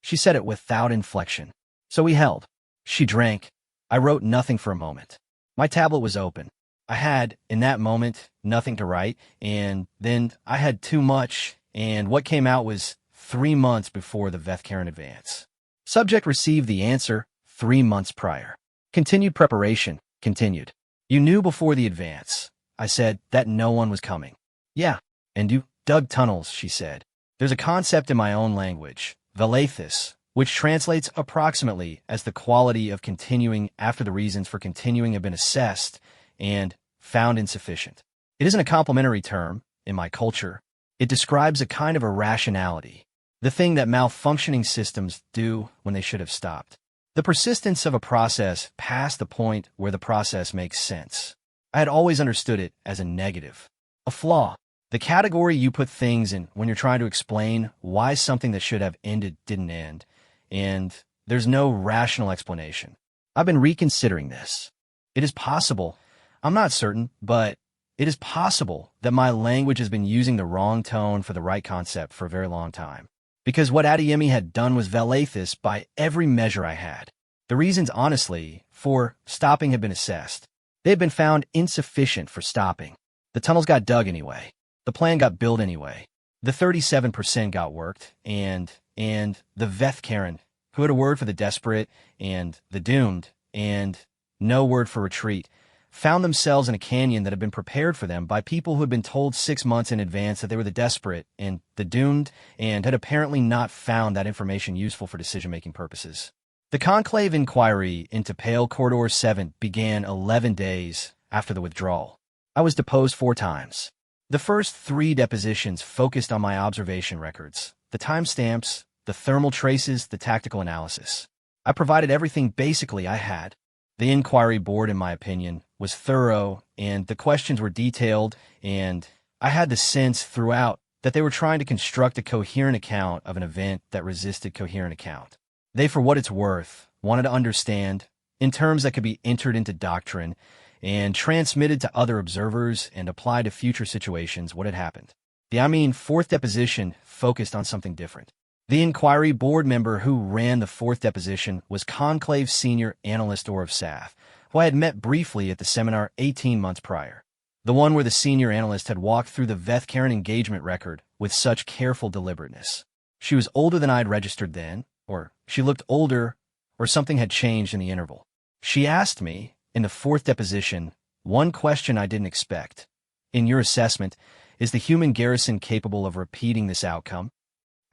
She said it without inflection. So we held. She drank. I wrote nothing for a moment. My tablet was open. I had, in that moment, nothing to write, and then I had too much, and what came out was 3 months before the Veth Karen advance. Subject received the answer 3 months prior. Continued preparation, continued. You knew before the advance. I said that no one was coming. Yeah, and you dug tunnels, she said. There's a concept in my own language, Velathis, which translates approximately as the quality of continuing after the reasons for continuing have been assessed and found insufficient. It isn't a complimentary term in my culture. It describes a kind of irrationality, the thing that malfunctioning systems do when they should have stopped. The persistence of a process past the point where the process makes sense. I had always understood it as a negative, a flaw, the category you put things in when you're trying to explain why something that should have ended didn't end, and there's no rational explanation. I've been reconsidering this. It is possible, I'm not certain, but it is possible that my language has been using the wrong tone for the right concept for a very long time. Because what Adeyemi had done was Velathis by every measure I had. The reasons, honestly, for stopping had been assessed. They had been found insufficient for stopping. The tunnels got dug anyway. The plan got built anyway. The 37% got worked, and the Veth Karen, who had a word for the desperate and the doomed, and no word for retreat, found themselves in a canyon that had been prepared for them by people who had been told 6 months in advance that they were the desperate and the doomed, and had apparently not found that information useful for decision-making purposes. The conclave inquiry into Pale Corridor 7 began 11 days after the withdrawal. I was deposed 4 times. The first 3 depositions focused on my observation records, the timestamps, the thermal traces, the tactical analysis. I provided everything basically I had. The inquiry board, in my opinion, was thorough, and the questions were detailed, and I had the sense throughout that they were trying to construct a coherent account of an event that resisted coherent account. They, for what it's worth, wanted to understand, in terms that could be entered into doctrine, and transmitted to other observers and applied to future situations, what had happened. The 4th deposition focused on something different. The inquiry board member who ran the 4th deposition was Conclave Senior Analyst Orav Sath, who I had met briefly at the seminar 18 months prior. The one where the senior analyst had walked through the Veth Karen engagement record with such careful deliberateness. She was older than I had registered then, or she looked older, or something had changed in the interval. She asked me, in the 4th deposition, one question I didn't expect. In your assessment, is the human garrison capable of repeating this outcome?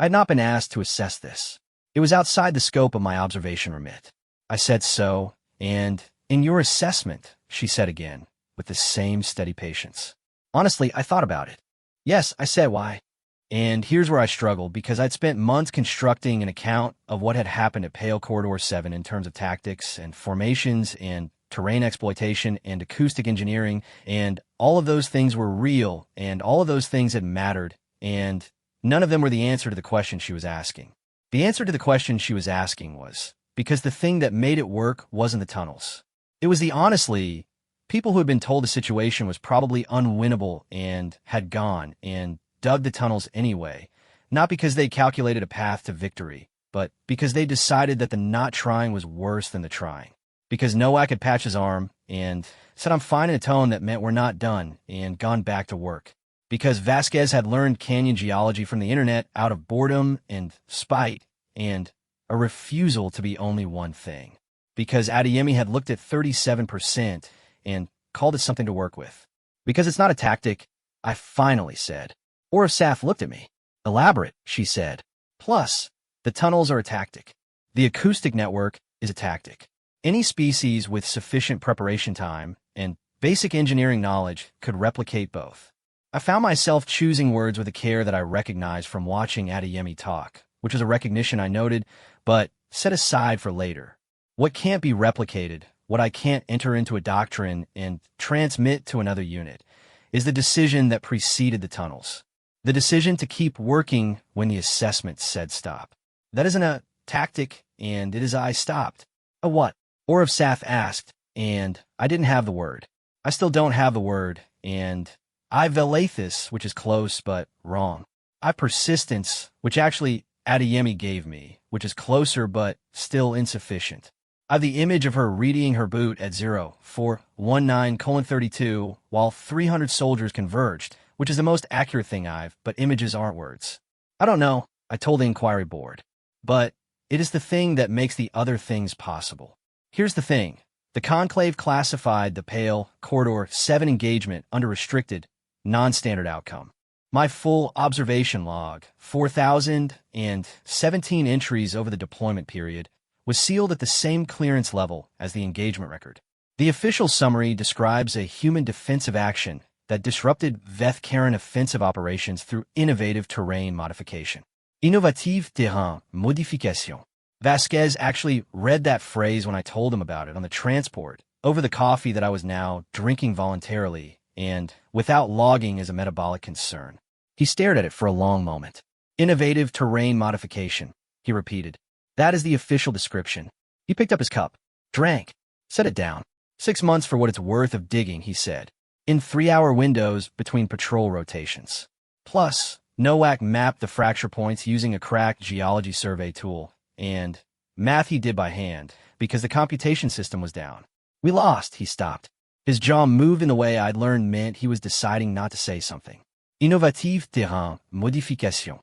I had not been asked to assess this. It was outside the scope of my observation remit. I said so, and in your assessment, she said again, with the same steady patience. Honestly, I thought about it. Yes, I said why. And here's where I struggled, because I'd spent months constructing an account of what had happened at Pale Corridor 7 in terms of tactics and formations and terrain exploitation and acoustic engineering, and all of those things were real, and all of those things had mattered, and none of them were the answer to the question she was asking. The answer to the question she was asking was, because the thing that made it work wasn't the tunnels. It was the honestly, people who had been told the situation was probably unwinnable and had gone and dug the tunnels anyway, not because they calculated a path to victory, but because they decided that the not trying was worse than the trying. Because Nowak had patched his arm and said I'm fine in a tone that meant we're not done and gone back to work. Because Vasquez had learned canyon geology from the internet out of boredom and spite and a refusal to be only one thing. Because Adeyemi had looked at 37% and called it something to work with. Because it's not a tactic, I finally said. Orav Sath looked at me. Elaborate, she said. Plus, the tunnels are a tactic. The acoustic network is a tactic. Any species with sufficient preparation time and basic engineering knowledge could replicate both. I found myself choosing words with a care that I recognized from watching Adeyemi talk, which was a recognition I noted, but set aside for later. What can't be replicated, what I can't enter into a doctrine and transmit to another unit, is the decision that preceded the tunnels. The decision to keep working when the assessment said stop. That isn't a tactic, and it is I stopped. A what? Orav Saf asked, and I didn't have the word. I still don't have the word, and I velathis, which is close but wrong. I persistence, which actually Adeyemi gave me, which is closer but still insufficient. I've the image of her readying her boot at 0419:32 while 300 soldiers converged, which is the most accurate thing but images aren't words. I don't know, I told the inquiry board. But it is the thing that makes the other things possible. Here's the thing. The conclave classified the Pale Corridor 7 engagement under restricted, non-standard outcome. My full observation log, 4,017 entries over the deployment period, was sealed at the same clearance level as the engagement record. The official summary describes a human defensive action that disrupted Veth-Karen offensive operations through innovative terrain modification. Innovative terrain modification. Vasquez actually read that phrase when I told him about it on the transport, over the coffee that I was now drinking voluntarily and without logging as a metabolic concern. He stared at it for a long moment. Innovative terrain modification, he repeated. That is the official description. He picked up his cup, drank, set it down. 6 months for what it's worth of digging, he said, in 3-hour windows between patrol rotations. Plus, Nowak mapped the fracture points using a cracked geology survey tool, and math he did by hand, because the computation system was down. We lost, he stopped. His jaw moved in the way I'd learned meant he was deciding not to say something. Innovative terrain modification.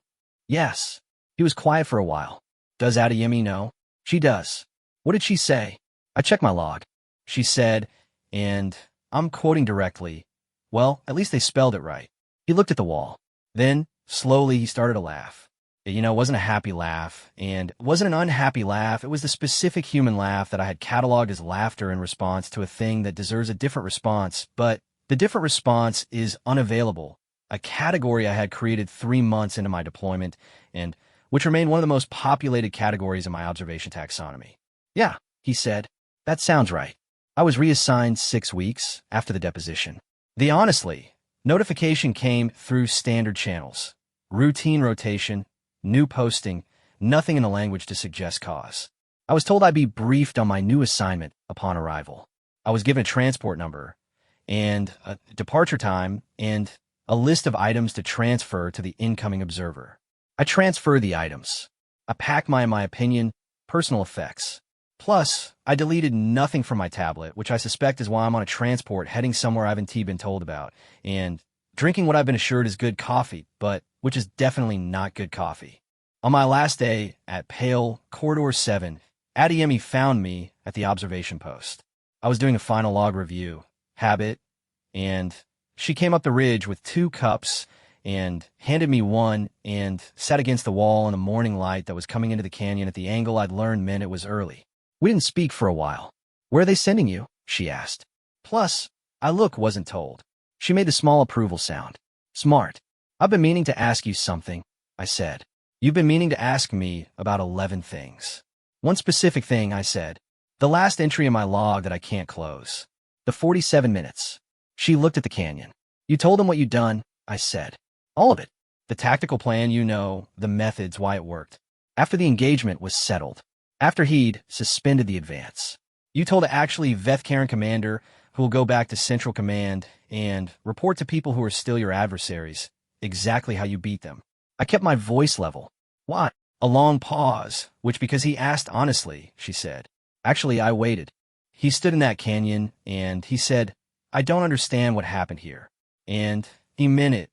Yes. He was quiet for a while. Does Adeyemi know? She does. What did she say? I checked my log. She said, and I'm quoting directly, well, at least they spelled it right. He looked at the wall. Then, slowly, he started to laugh. It wasn't a happy laugh, and it wasn't an unhappy laugh. It was the specific human laugh that I had cataloged as laughter in response to a thing that deserves a different response, but the different response is unavailable, a category I had created 3 months into my deployment, and which remained one of the most populated categories in my observation taxonomy. Yeah, he said. That sounds right. I was reassigned 6 weeks after the deposition. Honestly, notification came through standard channels. Routine rotation, new posting, nothing in the language to suggest cause. I was told I'd be briefed on my new assignment upon arrival. I was given a transport number, and a departure time, and a list of items to transfer to the incoming observer. I transferred the items. I packed my opinion, personal effects. Plus, I deleted nothing from my tablet, which I suspect is why I'm on a transport heading somewhere I haven't been told about, and drinking what I've been assured is good coffee, but which is definitely not good coffee. On my last day at Pale Corridor 7, Adeyemi found me at the observation post. I was doing a final log review, habit, and she came up the ridge with 2 cups and handed me one and sat against the wall in the morning light that was coming into the canyon at the angle I'd learned meant it was early. We didn't speak for a while. Where are they sending you? She asked. Plus, wasn't told. She made the small approval sound. Smart. I've been meaning to ask you something, I said. You've been meaning to ask me about 11 things. One specific thing, I said. The last entry in my log that I can't close. The 47 minutes. She looked at the canyon. You told them what you'd done, I said. All of it. The tactical plan, the methods, why it worked. After the engagement was settled. After he'd suspended the advance. You told actually Veth-Karen commander who will go back to Central Command and report to people who are still your adversaries exactly how you beat them. I kept my voice level. Why? A long pause, which because he asked honestly, she said. Actually, I waited. He stood in that canyon and he said, I don't understand what happened here. And he meant it.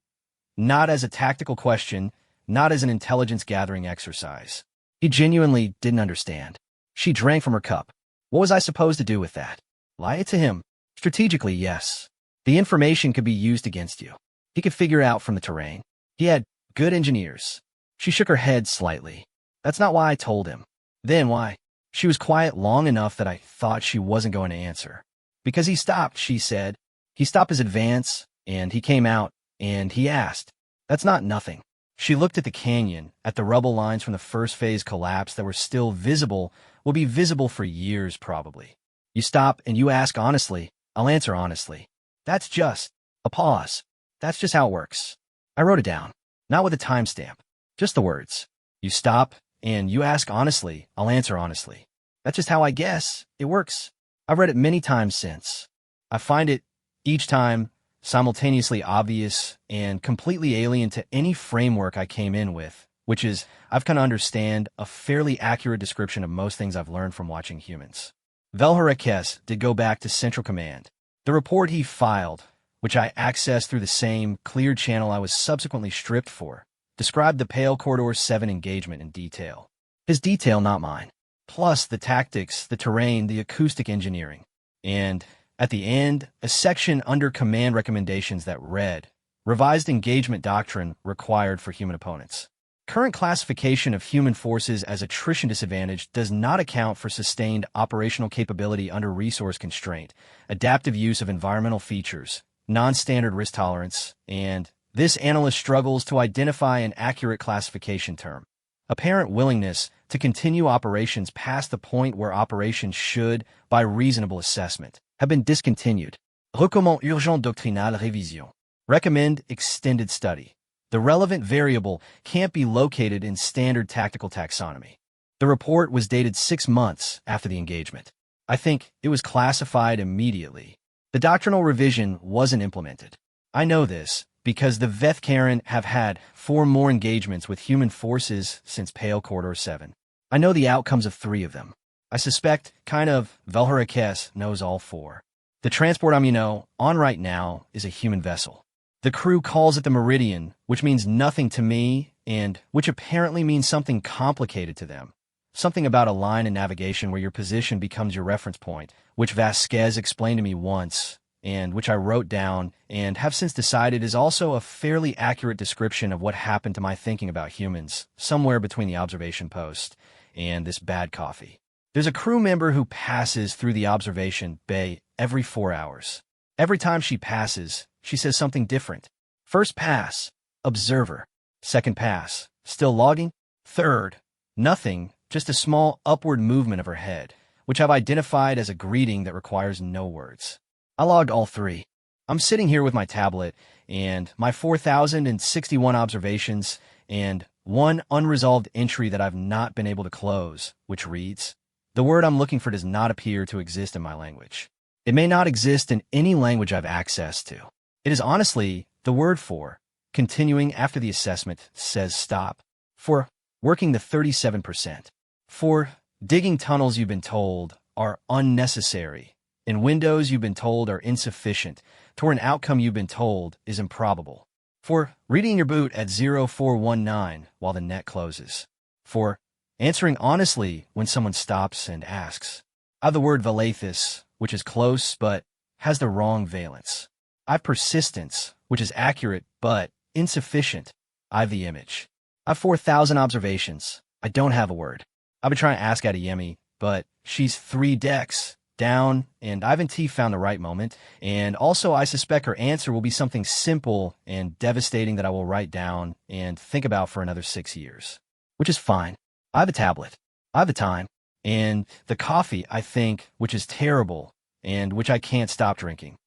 Not as a tactical question, not as an intelligence gathering exercise. He genuinely didn't understand. She drank from her cup. What was I supposed to do with that? Lie it to him. Strategically, yes. The information could be used against you. He could figure out from the terrain. He had good engineers. She shook her head slightly. That's not why I told him. Then why? She was quiet long enough that I thought she wasn't going to answer. Because he stopped, she said. He stopped his advance, and he came out, And he asked, "That's not nothing." She looked at the canyon, at the rubble lines from the first phase collapse that were still visible, will be visible for years probably. "You stop and you ask honestly, I'll answer honestly. That's just a pause. That's just how it works." I wrote it down, not with a timestamp, just the words. "You stop and you ask honestly, I'll answer honestly. That's just how I guess it works." I've read it many times since. I find it, each time, simultaneously obvious and completely alien to any framework I came in with, which is, I've come to understand, a fairly accurate description of most things I've learned from watching humans. Velharekes did go back to Central Command. The report he filed, which I accessed through the same cleared channel I was subsequently stripped for, described the Pale Corridor 7 engagement in detail. His detail, not mine. Plus the tactics, the terrain, the acoustic engineering. And at the end, a section under command recommendations that read, "Revised engagement doctrine required for human opponents. Current classification of human forces as attrition disadvantage does not account for sustained operational capability under resource constraint, adaptive use of environmental features, non-standard risk tolerance, and this analyst struggles to identify an accurate classification term. Apparent willingness to continue operations past the point where operations should, by reasonable assessment, have been discontinued. Recommande urgent doctrinal révision. Recommend extended study. The relevant variable can't be located in standard tactical taxonomy." The report was dated 6 months after the engagement. I think it was classified immediately. The doctrinal revision wasn't implemented. I know this because the Vethkaren have had 4 more engagements with human forces since Pale Corridor 7. I know the outcomes of 3 of them. I suspect, Velharekes knows all 4. The transport I'm, on right now is a human vessel. The crew calls it the Meridian, which means nothing to me, and which apparently means something complicated to them. Something about a line in navigation where your position becomes your reference point, which Vasquez explained to me once, and which I wrote down and have since decided is also a fairly accurate description of what happened to my thinking about humans, somewhere between the observation post and this bad coffee. There's a crew member who passes through the observation bay every 4 hours. Every time she passes, she says something different. First pass, observer. Second pass, still logging. Third, nothing, just a small upward movement of her head, which I've identified as a greeting that requires no words. I logged all 3. I'm sitting here with my tablet and my 4,061 observations and one unresolved entry that I've not been able to close, which reads, "The word I'm looking for does not appear to exist in my language. It may not exist in any language I've access to. It is honestly the word for, continuing after the assessment says stop, for working the 37%, for digging tunnels you've been told are unnecessary, and windows you've been told are insufficient, toward an outcome you've been told is improbable, for reading your boot at 0419 while the net closes, for answering honestly when someone stops and asks. I've the word valathis, which is close but has the wrong valence. I've persistence, which is accurate but insufficient. I've the image. I've 4,000 observations. I don't have a word. I've been trying to ask Adeyemi, but she's 3 decks down, and I haven't found the right moment, and also I suspect her answer will be something simple and devastating that I will write down and think about for another 6 years. Which is fine. I have a tablet. I have the time. And the coffee, I think, which is terrible, and which I can't stop drinking.